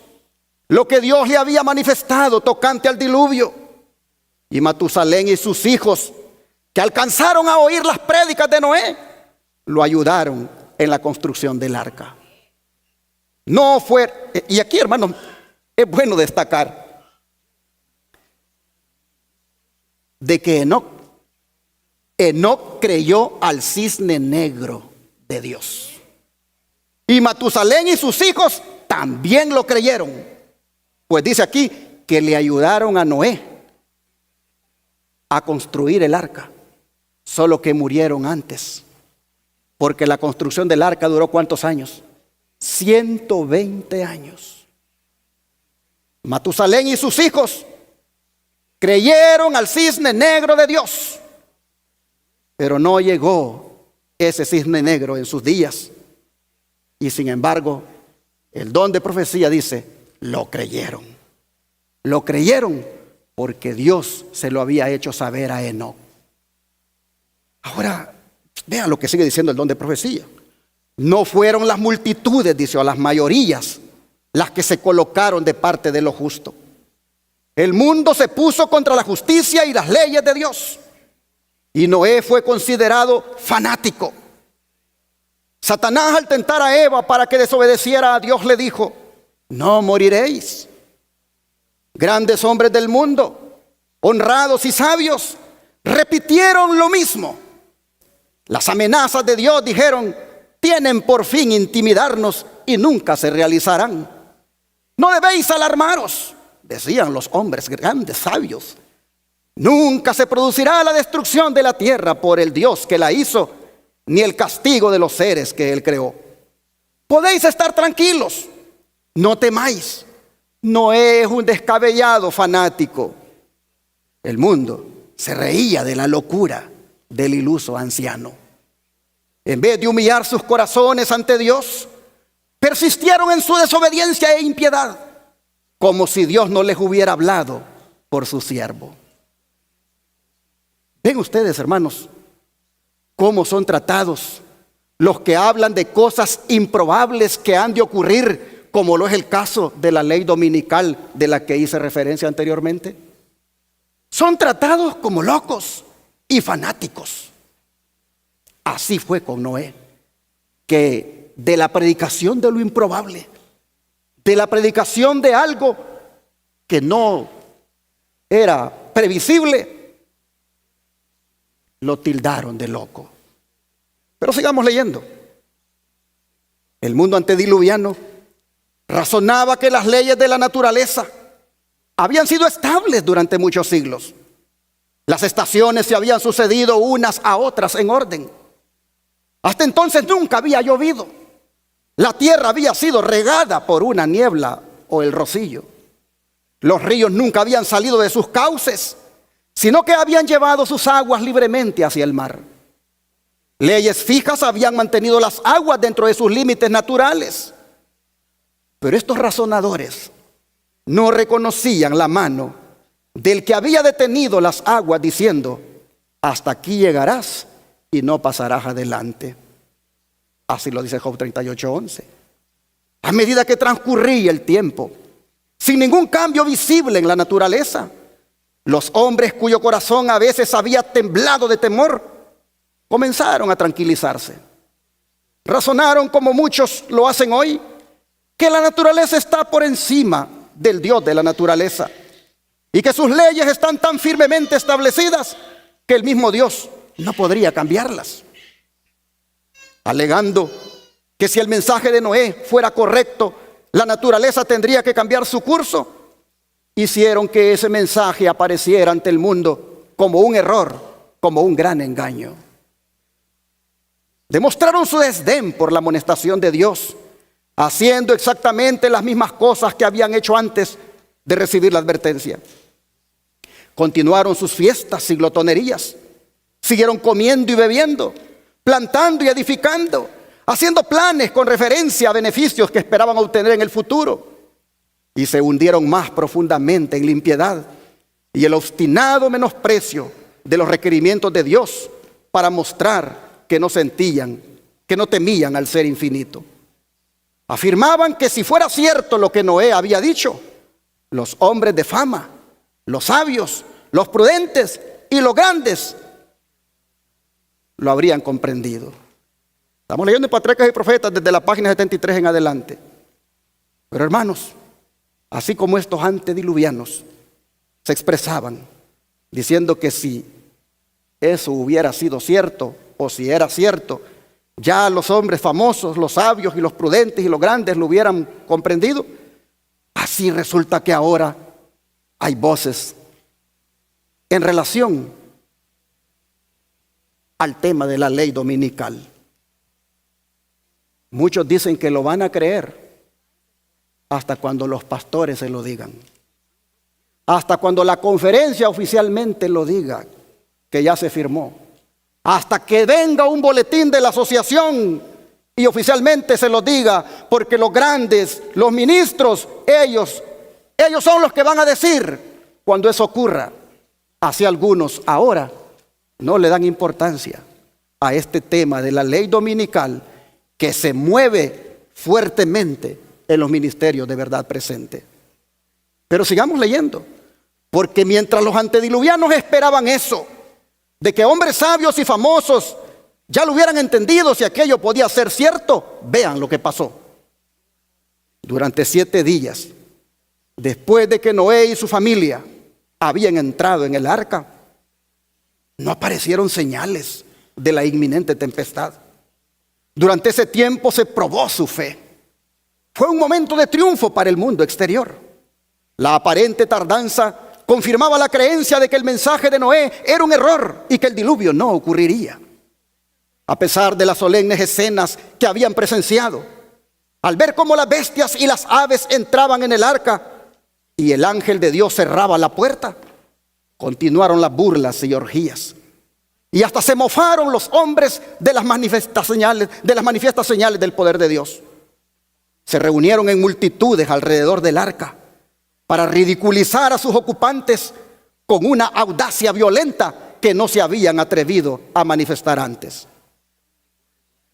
lo que Dios le había manifestado tocante al diluvio. Y Matusalén y sus hijos, que alcanzaron a oír las prédicas de Noé, lo ayudaron en la construcción del arca. No fue, y aquí, hermanos, es bueno destacar de que Enoc creyó al cisne negro de Dios. Y Matusalén y sus hijos también lo creyeron. Pues dice aquí que le ayudaron a Noé a construir el arca, solo que murieron antes, porque la construcción del arca duró ¿cuántos años? 120 años. Matusalén y sus hijos creyeron al cisne negro de Dios, pero no llegó ese cisne negro en sus días. Y sin embargo, el don de profecía dice, lo creyeron. Lo creyeron porque Dios se lo había hecho saber a Enoc. Ahora, vean lo que sigue diciendo el don de profecía. No fueron las multitudes, dice, o las mayorías, las que se colocaron de parte de lo justo. El mundo se puso contra la justicia y las leyes de Dios. Y Noé fue considerado fanático. Satanás, al tentar a Eva para que desobedeciera a Dios, le dijo, no moriréis. Grandes hombres del mundo, honrados y sabios, repitieron lo mismo. Las amenazas de Dios, dijeron, tienen por fin intimidarnos y nunca se realizarán. No debéis alarmaros, decían los hombres grandes, sabios. Nunca se producirá la destrucción de la tierra por el Dios que la hizo, ni el castigo de los seres que Él creó. Podéis estar tranquilos, no temáis. Noé es un descabellado fanático. El mundo se reía de la locura del iluso anciano. En vez de humillar sus corazones ante Dios, persistieron en su desobediencia e impiedad, como si Dios no les hubiera hablado por su siervo. Ven ustedes, hermanos, cómo son tratados los que hablan de cosas improbables que han de ocurrir, como lo es el caso de la ley dominical de la que hice referencia anteriormente. Son tratados como locos y fanáticos. Así fue con Noé, que de la predicación de lo improbable, de la predicación de algo que no era previsible, lo tildaron de loco. Pero sigamos leyendo. El mundo antediluviano razonaba que las leyes de la naturaleza habían sido estables durante muchos siglos. Las estaciones se habían sucedido unas a otras en orden. Hasta entonces nunca había llovido. La tierra había sido regada por una niebla o el rocío. Los ríos nunca habían salido de sus cauces, sino que habían llevado sus aguas libremente hacia el mar. Leyes fijas habían mantenido las aguas dentro de sus límites naturales. Pero estos razonadores no reconocían la mano del que había detenido las aguas, diciendo, hasta aquí llegarás y no pasarás adelante. Así lo dice Job 38:11. A medida que transcurría el tiempo, sin ningún cambio visible en la naturaleza, los hombres cuyo corazón a veces había temblado de temor, comenzaron a tranquilizarse. Razonaron, como muchos lo hacen hoy, que la naturaleza está por encima del Dios de la naturaleza y que sus leyes están tan firmemente establecidas que el mismo Dios no podría cambiarlas. Alegando que si el mensaje de Noé fuera correcto, la naturaleza tendría que cambiar su curso, hicieron que ese mensaje apareciera ante el mundo como un error, como un gran engaño. Demostraron su desdén por la amonestación de Dios, haciendo exactamente las mismas cosas que habían hecho antes de recibir la advertencia. Continuaron sus fiestas y glotonerías. Siguieron comiendo y bebiendo, plantando y edificando, haciendo planes con referencia a beneficios que esperaban obtener en el futuro. Y se hundieron más profundamente en la impiedad y el obstinado menosprecio de los requerimientos de Dios para mostrar que no sentían, que no temían al ser infinito. Afirmaban que si fuera cierto lo que Noé había dicho, los hombres de fama, los sabios, los prudentes y los grandes lo habrían comprendido. Estamos leyendo en Patriarcas y Profetas desde la página 73 en adelante. Pero hermanos, así como estos antediluvianos se expresaban diciendo que si eso hubiera sido cierto o si era cierto, ya los hombres famosos, los sabios y los prudentes y los grandes lo hubieran comprendido, así resulta que ahora hay voces en relación al tema de la ley dominical. Muchos dicen que lo van a creer hasta cuando los pastores se lo digan. Hasta cuando la conferencia oficialmente lo diga, que ya se firmó. Hasta que venga un boletín de la asociación y oficialmente se lo diga, porque los grandes, los ministros, ellos son los que van a decir cuando eso ocurra. Así algunos ahora no le dan importancia a este tema de la ley dominical que se mueve fuertemente en los ministerios de verdad presente. Pero sigamos leyendo, porque mientras los antediluvianos esperaban eso, de que hombres sabios y famosos ya lo hubieran entendido si aquello podía ser cierto, vean lo que pasó. Durante 7 días, después de que Noé y su familia habían entrado en el arca, no aparecieron señales de la inminente tempestad. Durante ese tiempo se probó su fe. Fue un momento de triunfo para el mundo exterior. La aparente tardanza confirmaba la creencia de que el mensaje de Noé era un error y que el diluvio no ocurriría. A pesar de las solemnes escenas que habían presenciado, al ver cómo las bestias y las aves entraban en el arca y el ángel de Dios cerraba la puerta, continuaron las burlas y orgías. Y hasta se mofaron los hombres de las manifiestas señales del poder de Dios. Se reunieron en multitudes alrededor del arca para ridiculizar a sus ocupantes con una audacia violenta que no se habían atrevido a manifestar antes.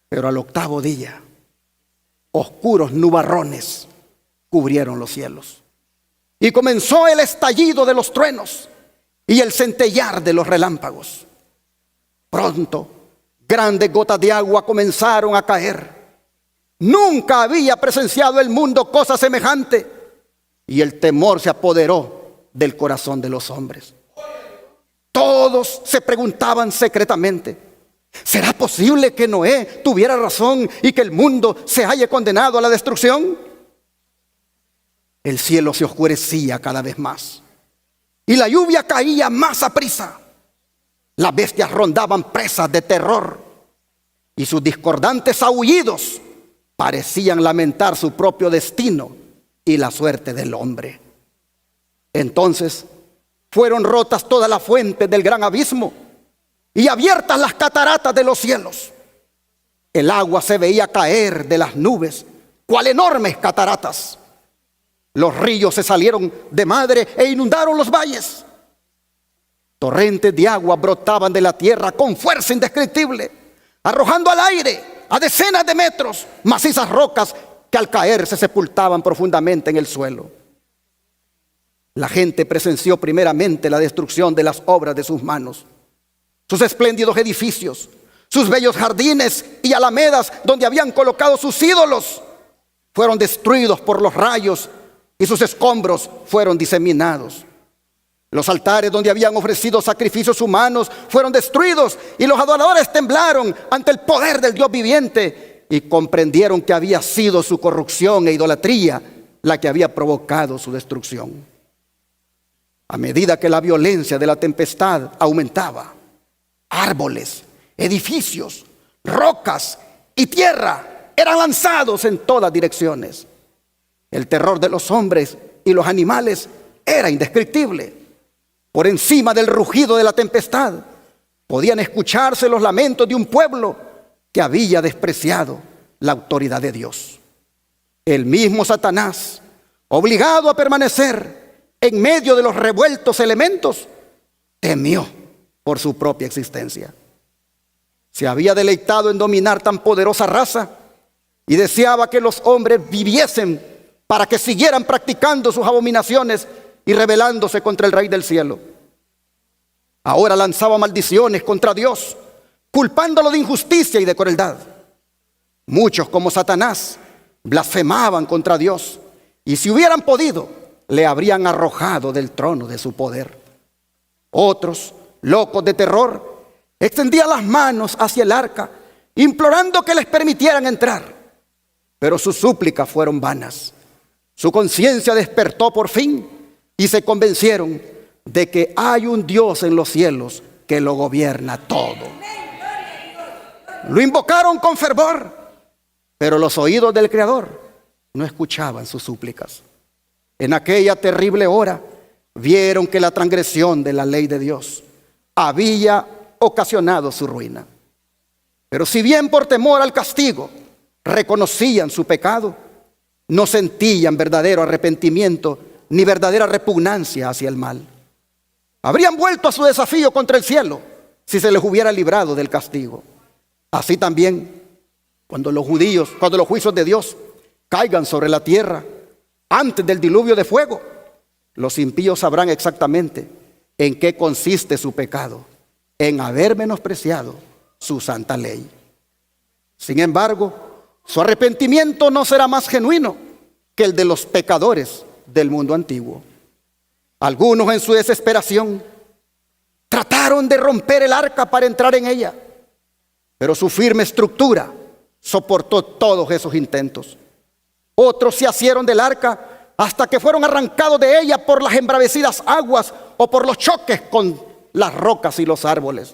Pero al 8º día, oscuros nubarrones cubrieron los cielos. Y comenzó el estallido de los truenos y el centellear de los relámpagos. Pronto, grandes gotas de agua comenzaron a caer. Nunca había presenciado el mundo cosa semejante, y el temor se apoderó del corazón de los hombres. Todos se preguntaban secretamente: ¿será posible que Noé tuviera razón y que el mundo se halle condenado a la destrucción? El cielo se oscurecía cada vez más y la lluvia caía más aprisa. Las bestias rondaban presas de terror y sus discordantes aullidos parecían lamentar su propio destino y la suerte del hombre. Entonces fueron rotas todas las fuentes del gran abismo y abiertas las cataratas de los cielos. El agua se veía caer de las nubes, cual enormes cataratas. Los ríos se salieron de madre e inundaron los valles. Torrentes de agua brotaban de la tierra con fuerza indescriptible, arrojando al aire a decenas de metros macizas rocas que al caer se sepultaban profundamente en el suelo. La gente presenció primeramente la destrucción de las obras de sus manos. Sus espléndidos edificios, sus bellos jardines y alamedas donde habían colocado sus ídolos, fueron destruidos por los rayos y sus escombros fueron diseminados. Los altares donde habían ofrecido sacrificios humanos fueron destruidos y los adoradores temblaron ante el poder del Dios viviente y comprendieron que había sido su corrupción e idolatría la que había provocado su destrucción. A medida que la violencia de la tempestad aumentaba, árboles, edificios, rocas y tierra eran lanzados en todas direcciones. El terror de los hombres y los animales era indescriptible. Por encima del rugido de la tempestad podían escucharse los lamentos de un pueblo que había despreciado la autoridad de Dios. El mismo Satanás, obligado a permanecer en medio de los revueltos elementos, temió por su propia existencia. Se había deleitado en dominar tan poderosa raza y deseaba que los hombres viviesen para que siguieran practicando sus abominaciones y rebelándose contra el Rey del cielo. Ahora lanzaba maldiciones contra Dios, culpándolo de injusticia y de crueldad. Muchos, como Satanás, blasfemaban contra Dios y si hubieran podido, le habrían arrojado del trono de su poder. Otros, locos de terror, extendían las manos hacia el arca, implorando que les permitieran entrar. Pero sus súplicas fueron vanas. Su conciencia despertó por fin y se convencieron de que hay un Dios en los cielos que lo gobierna todo. Lo invocaron con fervor, Pero los oídos del Creador no escuchaban sus súplicas. En aquella terrible hora vieron que la transgresión de la ley de Dios había ocasionado su ruina. Pero si bien por temor al castigo reconocían su pecado, no sentían verdadero arrepentimiento ni verdadera repugnancia hacia el mal. Habrían vuelto a su desafío contra el cielo si se les hubiera librado del castigo. Así también, cuando los juicios de Dios caigan sobre la tierra antes del diluvio de fuego, los impíos sabrán exactamente en qué consiste su pecado, en haber menospreciado su santa ley. Sin embargo, su arrepentimiento no será más genuino que el de los pecadores del mundo antiguo. Algunos en su desesperación trataron de romper el arca para entrar en ella, pero su firme estructura soportó todos esos intentos. Otros se asieron del arca hasta que fueron arrancados de ella por las embravecidas aguas o por los choques con las rocas y los árboles.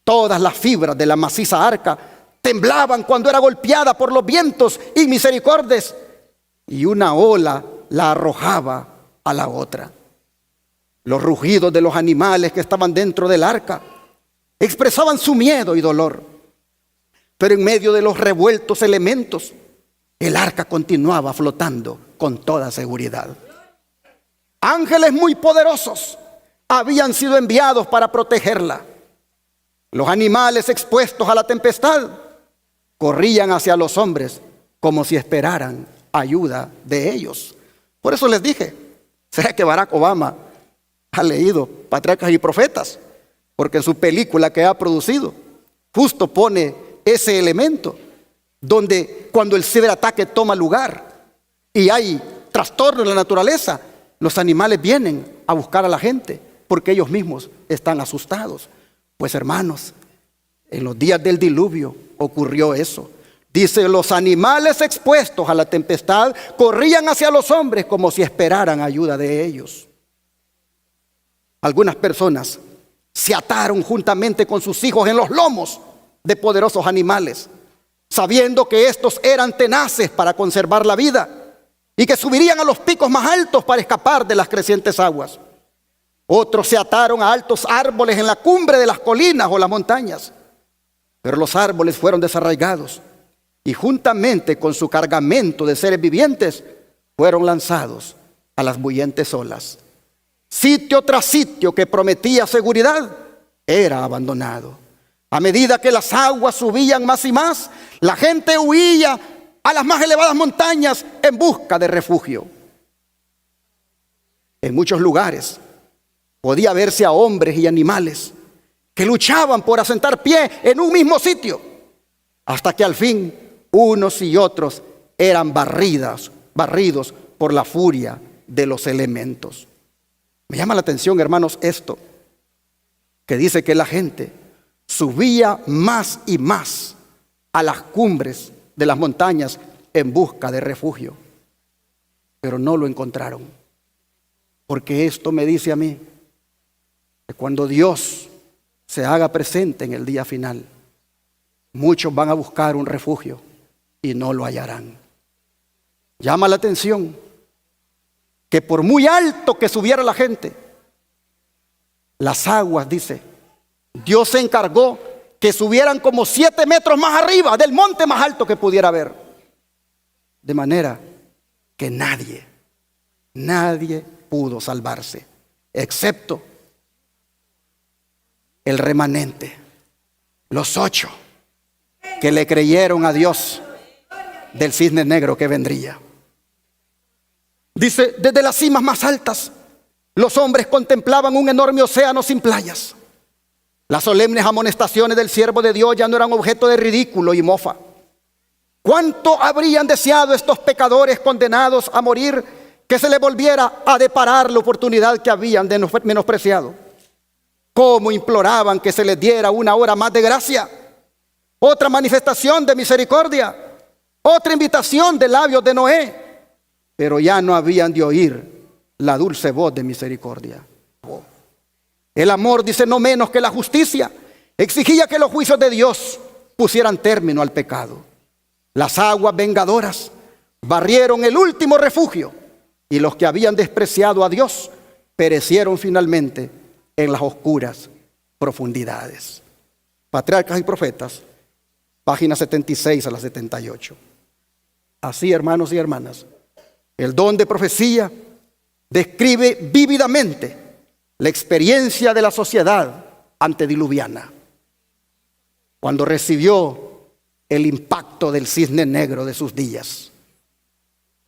Todas las fibras de la maciza arca temblaban cuando era golpeada por los vientos inmisericordios, y una ola la arrojaba a la otra. Los rugidos de los animales que estaban dentro del arca expresaban su miedo y dolor. Pero en medio de los revueltos elementos, el arca continuaba flotando con toda seguridad. Ángeles muy poderosos habían sido enviados para protegerla. Los animales expuestos a la tempestad corrían hacia los hombres como si esperaran ayuda de ellos. Por eso les dije, ¿será que Barack Obama ha leído Patriarcas y Profetas? Porque en su película que ha producido justo pone ese elemento, donde cuando el ciberataque toma lugar y hay trastorno en la naturaleza, los animales vienen a buscar a la gente porque ellos mismos están asustados. Pues hermanos, en los días del diluvio ocurrió eso. Dice, los animales expuestos a la tempestad corrían hacia los hombres como si esperaran ayuda de ellos. Algunas personas se ataron juntamente con sus hijos en los lomos de poderosos animales, sabiendo que estos eran tenaces para conservar la vida y que subirían a los picos más altos para escapar de las crecientes aguas. Otros se ataron a altos árboles en la cumbre de las colinas o las montañas, pero los árboles fueron desarraigados y juntamente con su cargamento de seres vivientes fueron lanzados a las bullentes olas. Sitio tras sitio que prometía seguridad era abandonado. A medida que las aguas subían más y más, la gente huía a las más elevadas montañas en busca de refugio. En muchos lugares podía verse a hombres y animales que luchaban por asentar pie en un mismo sitio, hasta que al fin unos y otros eran barridos por la furia de los elementos. Me llama la atención, hermanos, esto, que dice que la gente subía más y más a las cumbres de las montañas en busca de refugio, pero no lo encontraron. Porque esto me dice a mí que cuando Dios se haga presente en el día final, muchos van a buscar un refugio y no lo hallarán. Llama la atención que por muy alto que subiera la gente, las aguas, dice, Dios se encargó que subieran como 7 metros más arriba del monte más alto que pudiera haber. De manera que nadie pudo salvarse, excepto el remanente, los 8 que le creyeron a Dios del cisne negro que vendría. Dice, desde las cimas más altas, los hombres contemplaban un enorme océano sin playas. Las solemnes amonestaciones del siervo de Dios ya no eran objeto de ridículo y mofa. ¿Cuánto habrían deseado estos pecadores condenados a morir que se les volviera a deparar la oportunidad que habían menospreciado? ¿Cómo imploraban que se les diera una hora más de gracia? Otra manifestación de misericordia, otra invitación de labios de Noé. Pero ya no habían de oír la dulce voz de misericordia. El amor, dice, no menos que la justicia, exigía que los juicios de Dios pusieran término al pecado. Las aguas vengadoras barrieron el último refugio y los que habían despreciado a Dios perecieron finalmente en las oscuras profundidades. Patriarcas y Profetas, páginas 76 a la 78. Así, hermanos y hermanas, el don de profecía describe vívidamente la experiencia de la sociedad antediluviana, cuando recibió el impacto del cisne negro de sus días.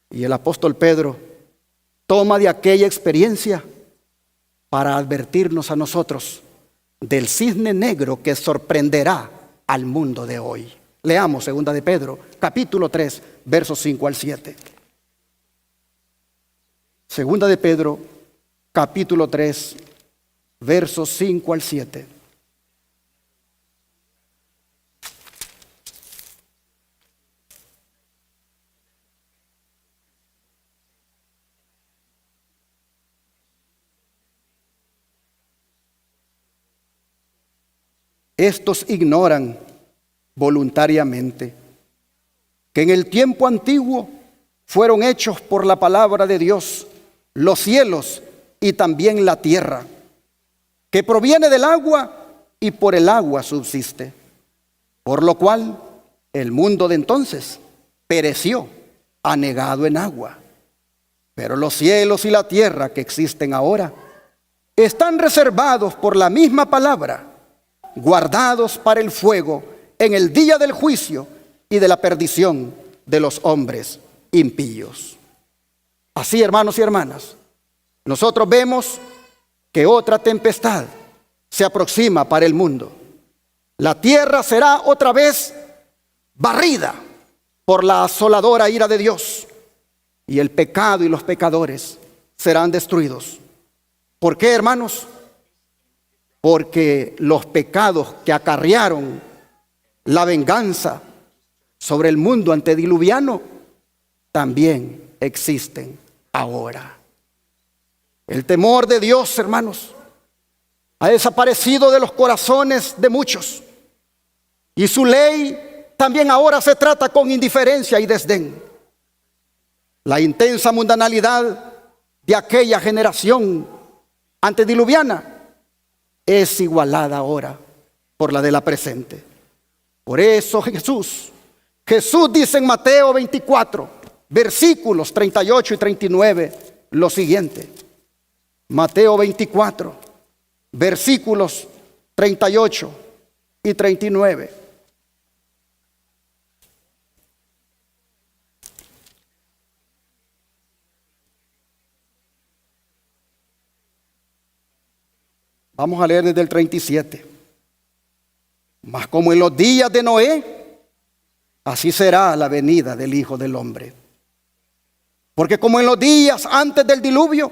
Y el apóstol Pedro toma de aquella experiencia para advertirnos a nosotros del cisne negro que sorprenderá al mundo de hoy. Leamos 2 de Pedro, capítulo 3, versos 5 al 7. 2 de Pedro, capítulo 3, versos 5 al 7. Estos ignoran voluntariamente que en el tiempo antiguo fueron hechos por la palabra de Dios los cielos y también la tierra, que proviene del agua y por el agua subsiste, por lo cual el mundo de entonces pereció anegado en agua. Pero los cielos y la tierra que existen ahora están reservados por la misma palabra, guardados para el fuego en el día del juicio y de la perdición de los hombres impíos. Así, hermanos y hermanas, nosotros vemos que otra tempestad se aproxima para el mundo. La tierra será otra vez barrida por la asoladora ira de Dios, y el pecado y los pecadores serán destruidos. ¿Por qué, hermanos? Porque los pecados que acarrearon la venganza sobre el mundo antediluviano también existen ahora. El temor de Dios, hermanos, ha desaparecido de los corazones de muchos, y su ley también ahora se trata con indiferencia y desdén. La intensa mundanalidad de aquella generación antediluviana es igualada ahora por la de la presente. Por eso Jesús dice en Mateo 24, versículos 38 y 39, lo siguiente. Mateo 24, versículos 38 y 39. Vamos a leer desde el 37. Mas como en los días de Noé, así será la venida del Hijo del Hombre. Porque como en los días antes del diluvio,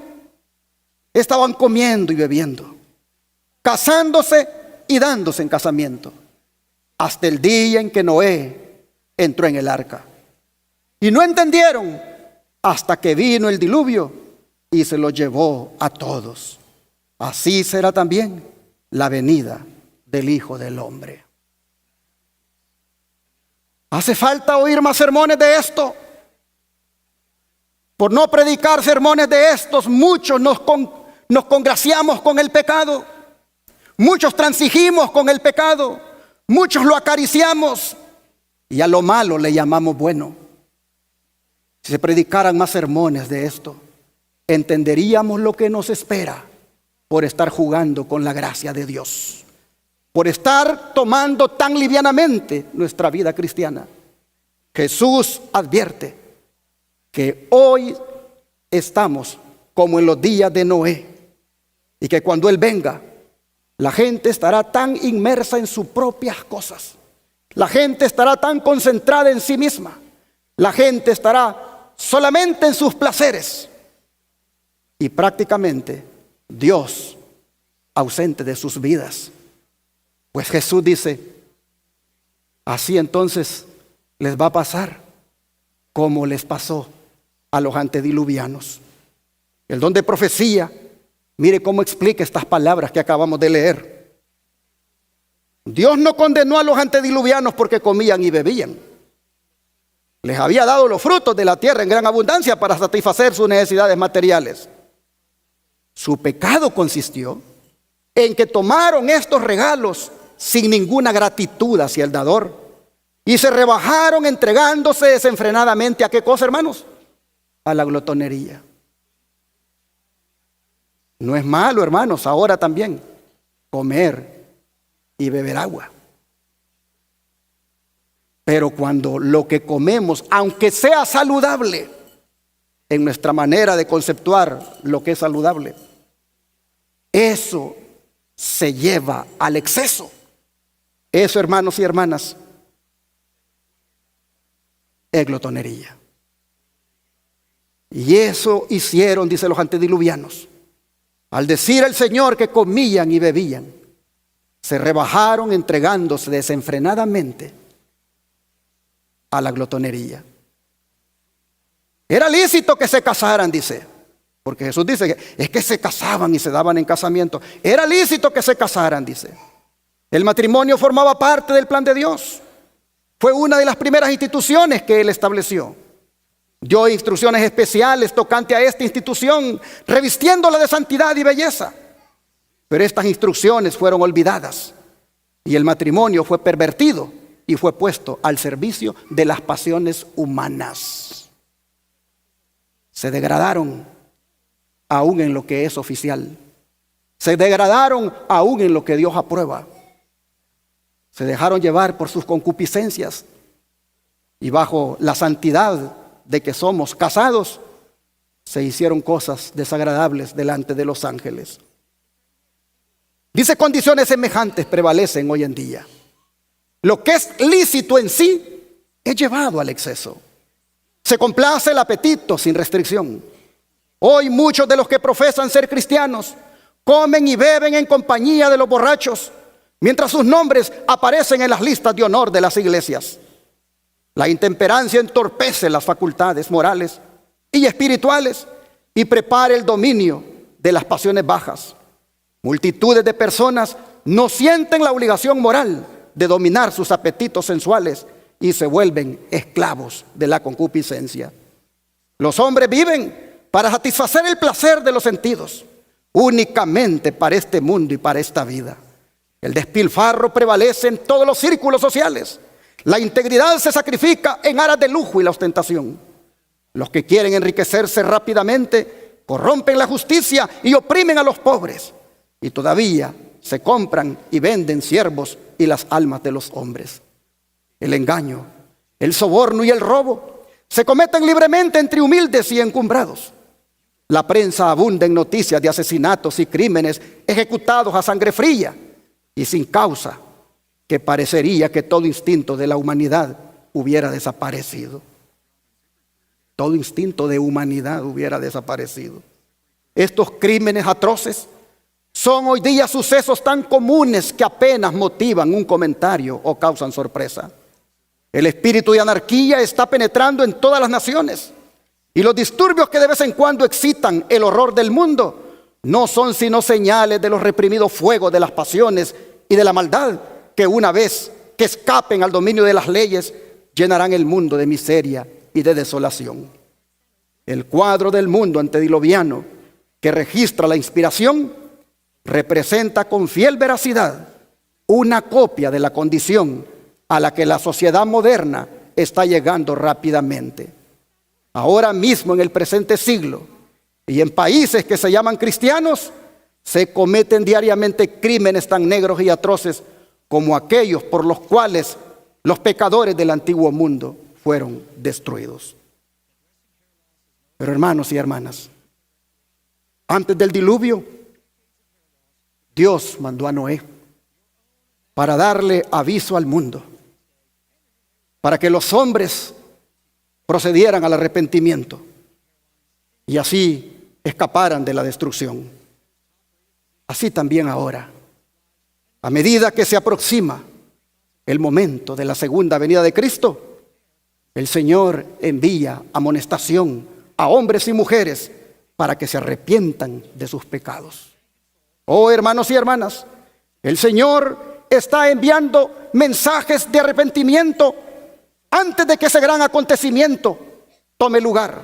estaban comiendo y bebiendo, casándose y dándose en casamiento, hasta el día en que Noé entró en el arca. Y no entendieron hasta que vino el diluvio y se los llevó a todos. Así será también la venida del Hijo del Hombre. Hace falta oír más sermones de esto. Por no predicar sermones de estos, muchos nos congraciamos con el pecado. Muchos transigimos con el pecado. Muchos lo acariciamos y a lo malo le llamamos bueno. Si se predicaran más sermones de esto, entenderíamos lo que nos espera por estar jugando con la gracia de Dios, por estar tomando tan livianamente nuestra vida cristiana. Jesús advierte que hoy estamos como en los días de Noé, y que cuando Él venga, la gente estará tan inmersa en sus propias cosas, la gente estará tan concentrada en sí misma, la gente estará solamente en sus placeres, y prácticamente Dios ausente de sus vidas. Pues Jesús dice, así entonces les va a pasar como les pasó a los antediluvianos. El don de profecía, mire cómo explica estas palabras que acabamos de leer. Dios no condenó a los antediluvianos porque comían y bebían. Les había dado los frutos de la tierra en gran abundancia para satisfacer sus necesidades materiales. Su pecado consistió en que tomaron estos regalos sin ninguna gratitud hacia el dador y se rebajaron entregándose desenfrenadamente. ¿A qué cosa, hermanos? A la glotonería. No es malo, hermanos, ahora también comer y beber agua. Pero cuando lo que comemos, aunque sea saludable, en nuestra manera de conceptuar lo que es saludable, eso se lleva al exceso. Eso, hermanos y hermanas, es glotonería. Y eso hicieron, dice los antediluvianos. Al decir el Señor que comían y bebían, se rebajaron entregándose desenfrenadamente a la glotonería. Era lícito que se casaran, dice, porque Jesús dice que es que se casaban y se daban en casamiento. Era lícito que se casaran, dice. El matrimonio formaba parte del plan de Dios. Fue una de las primeras instituciones que Él estableció. Dio instrucciones especiales tocante a esta institución, revistiéndola de santidad y belleza. Pero estas instrucciones fueron olvidadas y el matrimonio fue pervertido y fue puesto al servicio de las pasiones humanas. Se degradaron aún en lo que es oficial. Se degradaron aún en lo que Dios aprueba. Se dejaron llevar por sus concupiscencias y bajo la santidad de que somos casados, se hicieron cosas desagradables delante de los ángeles. Dice, condiciones semejantes prevalecen hoy en día. Lo que es lícito en sí es llevado al exceso. Se complace el apetito sin restricción. Hoy muchos de los que profesan ser cristianos comen y beben en compañía de los borrachos, mientras sus nombres aparecen en las listas de honor de las iglesias. La intemperancia entorpece las facultades morales y espirituales y prepara el dominio de las pasiones bajas. Multitudes de personas no sienten la obligación moral de dominar sus apetitos sensuales y se vuelven esclavos de la concupiscencia. Los hombres viven para satisfacer el placer de los sentidos, únicamente para este mundo y para esta vida. El despilfarro prevalece en todos los círculos sociales. La integridad se sacrifica en aras de lujo y la ostentación. Los que quieren enriquecerse rápidamente corrompen la justicia y oprimen a los pobres. Y todavía se compran y venden siervos y las almas de los hombres. El engaño, el soborno y el robo se cometen libremente entre humildes y encumbrados. La prensa abunda en noticias de asesinatos y crímenes ejecutados a sangre fría y sin causa, que parecería que todo instinto de la humanidad hubiera desaparecido. Todo instinto de humanidad hubiera desaparecido. Estos crímenes atroces son hoy día sucesos tan comunes que apenas motivan un comentario o causan sorpresa. El espíritu de anarquía está penetrando en todas las naciones y los disturbios que de vez en cuando excitan el horror del mundo no son sino señales de los reprimidos fuegos de las pasiones y de la maldad que una vez que escapen al dominio de las leyes llenarán el mundo de miseria y de desolación. El cuadro del mundo antediluviano que registra la inspiración representa con fiel veracidad una copia de la condición a la que la sociedad moderna está llegando rápidamente. Ahora mismo en el presente siglo y en países que se llaman cristianos se cometen diariamente crímenes tan negros y atroces como aquellos por los cuales los pecadores del antiguo mundo fueron destruidos. Pero hermanos y hermanas, antes del diluvio, Dios mandó a Noé para darle aviso al mundo, para que los hombres procedieran al arrepentimiento y así escaparan de la destrucción. Así también ahora, a medida que se aproxima el momento de la segunda venida de Cristo, el Señor envía amonestación a hombres y mujeres para que se arrepientan de sus pecados. Oh, hermanos y hermanas, el Señor está enviando mensajes de arrepentimiento antes de que ese gran acontecimiento tome lugar.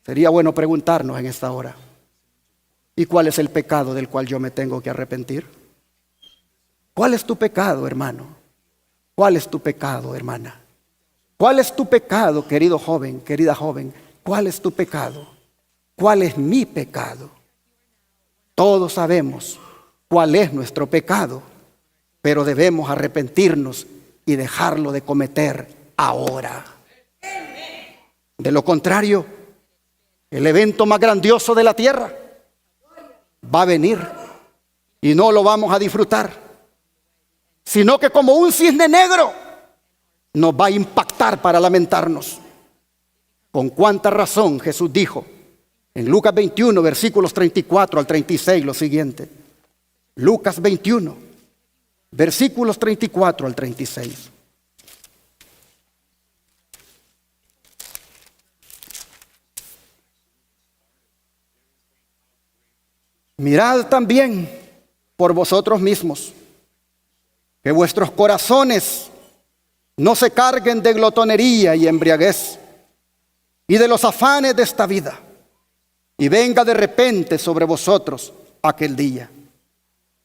Sería bueno preguntarnos en esta hora: ¿y cuál es el pecado del cual yo me tengo que arrepentir? ¿Cuál es tu pecado, hermano? ¿Cuál es tu pecado, hermana? ¿Cuál es tu pecado, querido joven, querida joven? ¿Cuál es tu pecado? ¿Cuál es mi pecado? Todos sabemos cuál es nuestro pecado, pero debemos arrepentirnos y dejarlo de cometer ahora. De lo contrario, el evento más grandioso de la tierra va a venir y no lo vamos a disfrutar, sino que como un cisne negro nos va a impactar para lamentarnos. Con cuánta razón Jesús dijo en Lucas 21, versículos 34 al 36, lo siguiente. Lucas 21, versículos 34 al 36. Mirad también por vosotros mismos, que vuestros corazones no se carguen de glotonería y embriaguez y de los afanes de esta vida, y venga de repente sobre vosotros aquel día.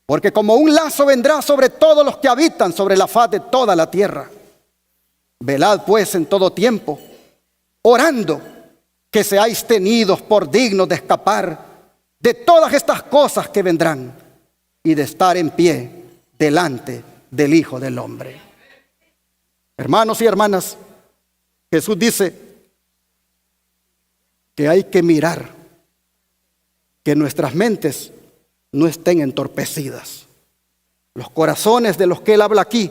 Porque como un lazo vendrá sobre todos los que habitan sobre la faz de toda la tierra. Velad pues en todo tiempo, orando que seáis tenidos por dignos de escapar de todas estas cosas que vendrán y de estar en pie delante del Hijo del Hombre. Hermanos y hermanas, Jesús dice que hay que mirar que nuestras mentes no estén entorpecidas. Los corazones de los que Él habla aquí,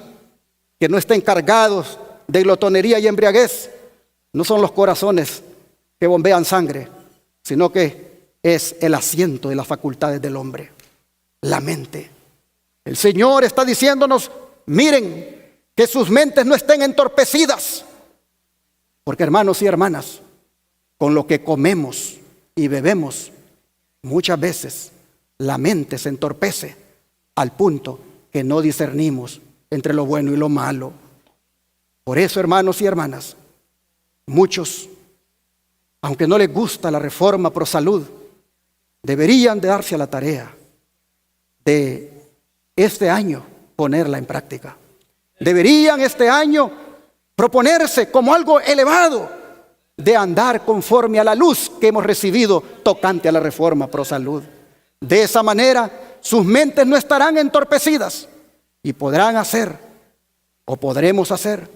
que no estén cargados de glotonería y embriaguez, no son los corazones que bombean sangre, sino que es el asiento de las facultades del hombre, la mente. El Señor está diciéndonos: miren, que sus mentes no estén entorpecidas. Porque, hermanos y hermanas, con lo que comemos y bebemos, muchas veces la mente se entorpece al punto que no discernimos entre lo bueno y lo malo. Por eso, hermanos y hermanas, muchos, aunque no les gusta la reforma pro salud, deberían de darse a la tarea de este año ponerla en práctica. Deberían este año proponerse como algo elevado de andar conforme a la luz que hemos recibido tocante a la reforma pro salud. De esa manera sus mentes no estarán entorpecidas y podrán hacer, o podremos hacer,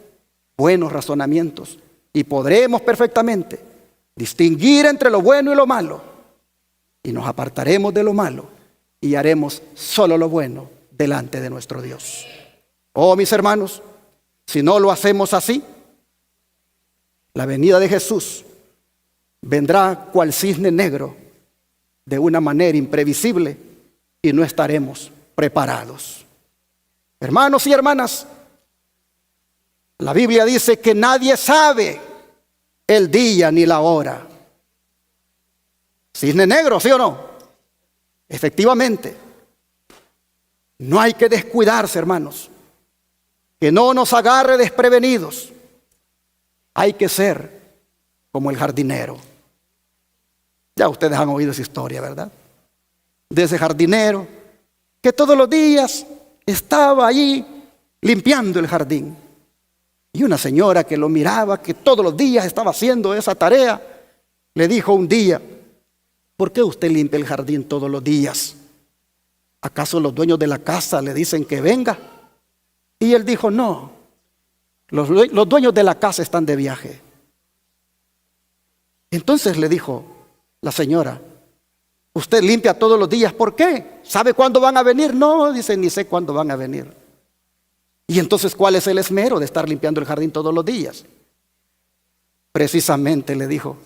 buenos razonamientos, y podremos perfectamente distinguir entre lo bueno y lo malo, y nos apartaremos de lo malo y haremos solo lo bueno delante de nuestro Dios. Oh, mis hermanos, si no lo hacemos así, la venida de Jesús vendrá cual cisne negro de una manera imprevisible y no estaremos preparados. Hermanos y hermanas, la Biblia dice que nadie sabe el día ni la hora. Cisne negro, ¿sí o no? Efectivamente, no hay que descuidarse, hermanos, que no nos agarre desprevenidos. Hay que ser como el jardinero. Ya ustedes han oído esa historia, ¿verdad? De ese jardinero que todos los días estaba allí limpiando el jardín. Y una señora que lo miraba, que todos los días estaba haciendo esa tarea, le dijo un día: ¿por qué usted limpia el jardín todos los días? ¿Acaso los dueños de la casa le dicen que venga? Y él dijo: no, los dueños de la casa están de viaje. Entonces le dijo la señora: ¿usted limpia todos los días? ¿Por qué? ¿Sabe cuándo van a venir? No, dice, ni sé cuándo van a venir. Y entonces, ¿cuál es el esmero de estar limpiando el jardín todos los días? Precisamente, le dijo,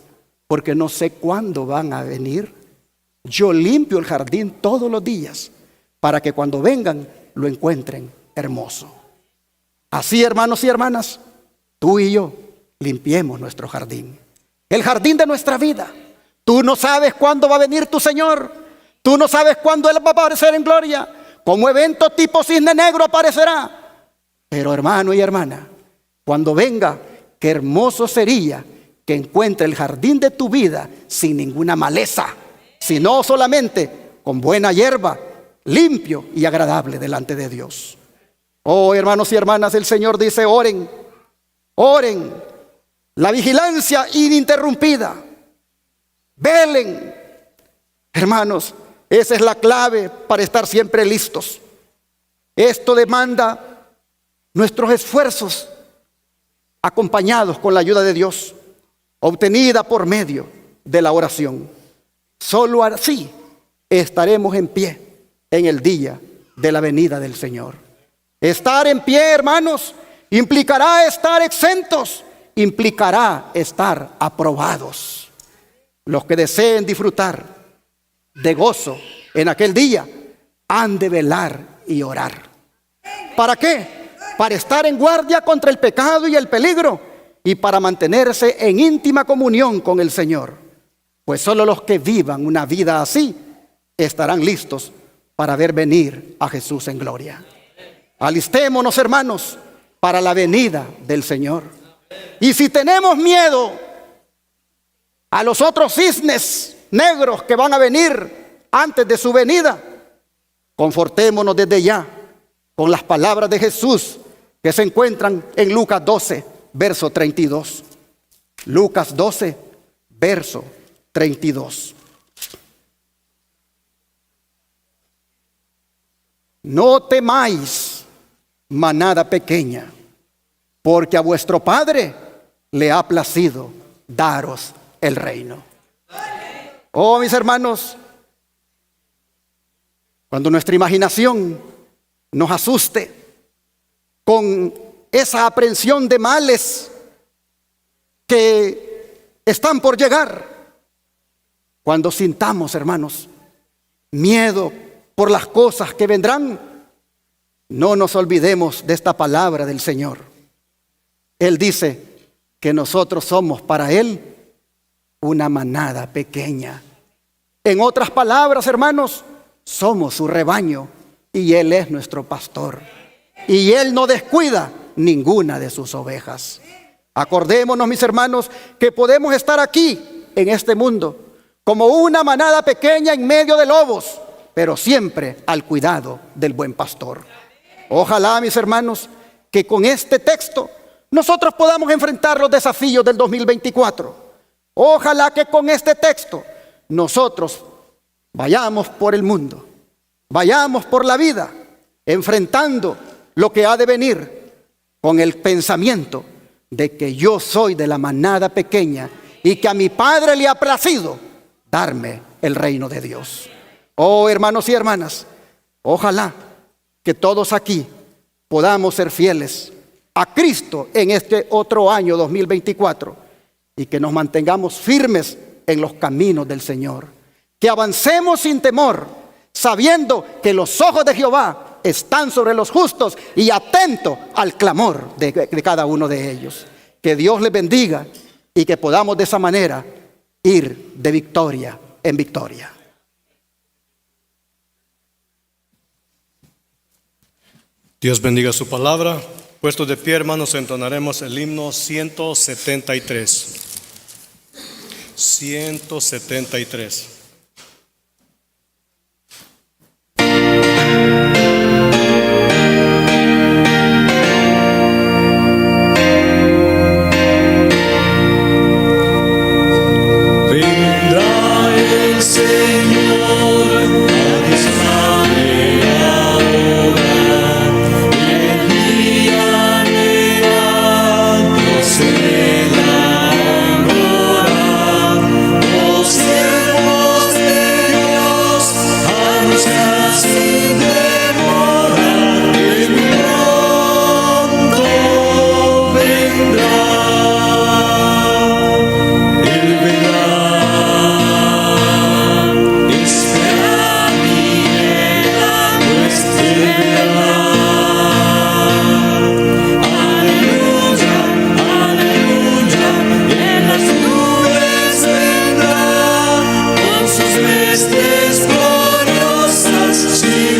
porque no sé cuándo van a venir. Yo limpio el jardín todos los días para que cuando vengan lo encuentren hermoso. Así, hermanos y hermanas, tú y yo limpiemos nuestro jardín, el jardín de nuestra vida. Tú no sabes cuándo va a venir tu Señor. Tú no sabes cuándo Él va a aparecer en gloria. Como evento tipo cisne negro aparecerá. Pero hermano y hermana, cuando venga, qué hermoso sería que encuentre el jardín de tu vida sin ninguna maleza, sino solamente con buena hierba, limpio y agradable delante de Dios. Oh, hermanos y hermanas, el Señor dice: oren, oren, la vigilancia ininterrumpida, velen. Hermanos, esa es la clave para estar siempre listos. Esto demanda nuestros esfuerzos acompañados con la ayuda de Dios, obtenida por medio de la oración. Solo así estaremos en pie en el día de la venida del Señor. Estar en pie, hermanos, implicará estar exentos, implicará estar aprobados. Los que deseen disfrutar de gozo en aquel día han de velar y orar. ¿Para qué? Para estar en guardia contra el pecado y el peligro, y para mantenerse en íntima comunión con el Señor. Pues solo los que vivan una vida así estarán listos para ver venir a Jesús en gloria. Alistémonos, hermanos, para la venida del Señor. Y si tenemos miedo a los otros cisnes negros que van a venir antes de su venida, confortémonos desde ya con las palabras de Jesús que se encuentran en Lucas 12, verso 32. Lucas 12, verso 32. No temáis, manada pequeña, porque a vuestro Padre le ha placido daros el reino. Oh, mis hermanos, cuando nuestra imaginación nos asuste con esa aprehensión de males que están por llegar, cuando sintamos, hermanos, miedo por las cosas que vendrán, no nos olvidemos de esta palabra del Señor. Él dice que nosotros somos para Él una manada pequeña. En otras palabras, hermanos, somos su rebaño y Él es nuestro pastor. Y Él no descuida ninguna de sus ovejas. Acordémonos, mis hermanos, que podemos estar aquí en este mundo como una manada pequeña en medio de lobos, pero siempre al cuidado del buen pastor. Ojalá, mis hermanos, que con este texto nosotros podamos enfrentar los desafíos del 2024. Ojalá que con este texto nosotros vayamos por el mundo, vayamos por la vida, enfrentando lo que ha de venir con el pensamiento de que yo soy de la manada pequeña y que a mi Padre le ha placido darme el reino de Dios. Oh, hermanos y hermanas, ojalá que todos aquí podamos ser fieles a Cristo en este otro año 2024 y que nos mantengamos firmes en los caminos del Señor. Que avancemos sin temor, sabiendo que los ojos de Jehová están sobre los justos y atentos al clamor de cada uno de ellos. Que Dios les bendiga y que podamos de esa manera ir de victoria en victoria. Dios bendiga su palabra. Puestos de pie, hermanos, entonaremos el himno 173. 173. Gloriosas, sí.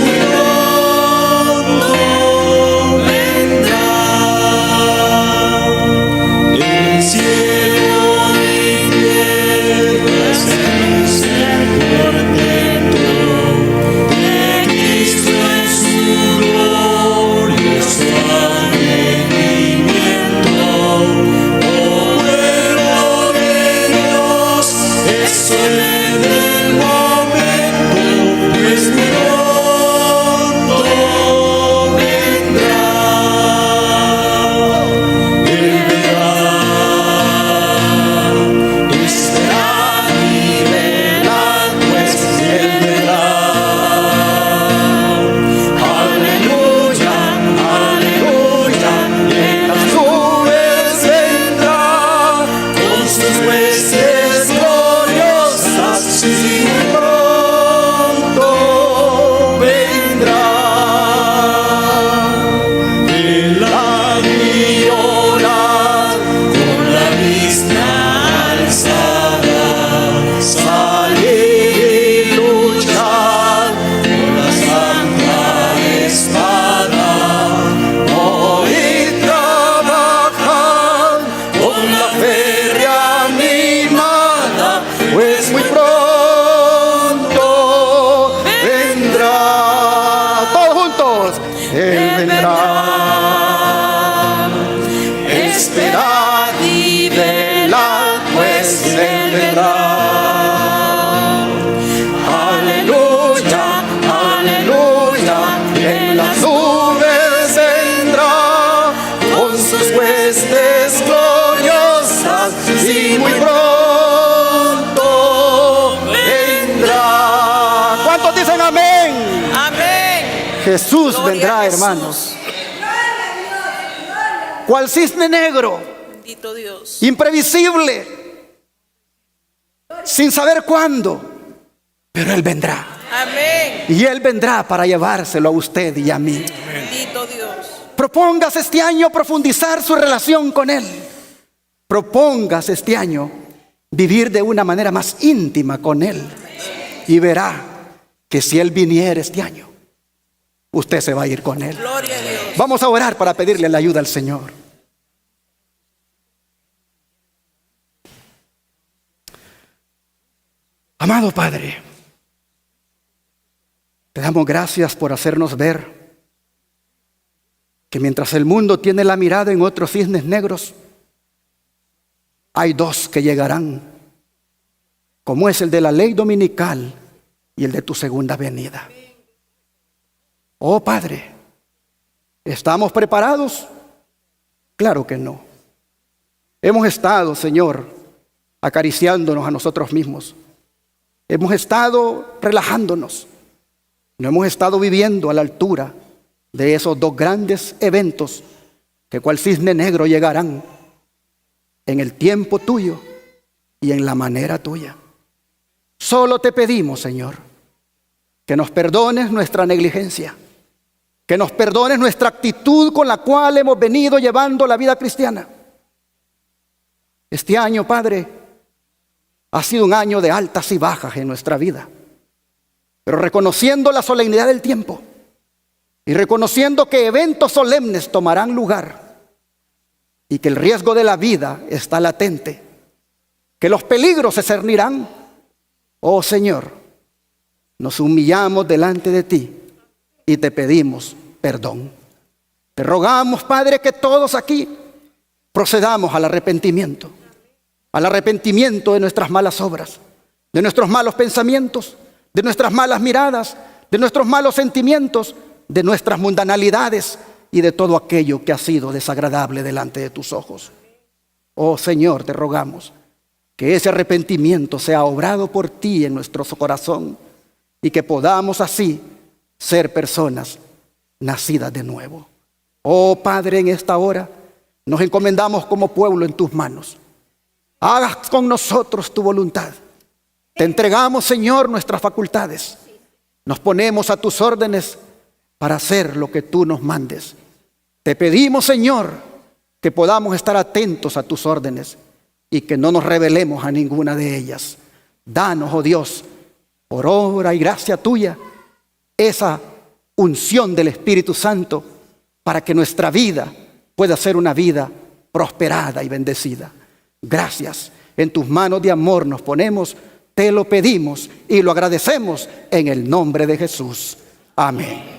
Jesús Gloria vendrá, a Jesús. hermanos. Cual cisne negro, Bendito Dios. imprevisible, sin saber cuándo, pero Él vendrá. Amén. Y Él vendrá para llevárselo a usted y a mí. Bendito Dios. Propóngase este año profundizar su relación con Él. Propóngase este año vivir de una manera más íntima con Él. Y verá que si Él viniera este año, usted se va a ir con Él. Gloria a Dios. Vamos a orar para pedirle la ayuda al Señor. Amado Padre, te damos gracias por hacernos ver que mientras el mundo tiene la mirada en otros cisnes negros, hay dos que llegarán, como es el de la ley dominical y el de tu segunda venida. Oh Padre, ¿estamos preparados? Claro que no. Hemos estado, Señor, acariciándonos a nosotros mismos. Hemos estado relajándonos. No hemos estado viviendo a la altura de esos dos grandes eventos que cual cisne negro llegarán en el tiempo tuyo y en la manera tuya. Solo te pedimos, Señor, que nos perdones nuestra negligencia, que nos perdones nuestra actitud con la cual hemos venido llevando la vida cristiana. Este año, Padre, ha sido un año de altas y bajas en nuestra vida, pero reconociendo la solemnidad del tiempo y reconociendo que eventos solemnes tomarán lugar y que el riesgo de la vida está latente, que los peligros se cernirán, oh Señor, nos humillamos delante de ti y te pedimos perdón. Te rogamos, Padre, que todos aquí procedamos al arrepentimiento de nuestras malas obras, de nuestros malos pensamientos, de nuestras malas miradas, de nuestros malos sentimientos, de nuestras mundanalidades y de todo aquello que ha sido desagradable delante de tus ojos. Oh Señor, te rogamos que ese arrepentimiento sea obrado por ti en nuestro corazón y que podamos así ser personas nacidas de nuevo. Oh Padre, en esta hora nos encomendamos como pueblo en tus manos. Hagas con nosotros tu voluntad. Te entregamos, Señor, nuestras facultades. Nos ponemos a tus órdenes para hacer lo que tú nos mandes. Te pedimos, Señor, que podamos estar atentos a tus órdenes y que no nos rebelemos a ninguna de ellas. Danos, oh Dios, por obra y gracia tuya, esa unción del Espíritu Santo para que nuestra vida pueda ser una vida prosperada y bendecida. Gracias. En tus manos de amor nos ponemos, te lo pedimos y lo agradecemos en el nombre de Jesús. Amén.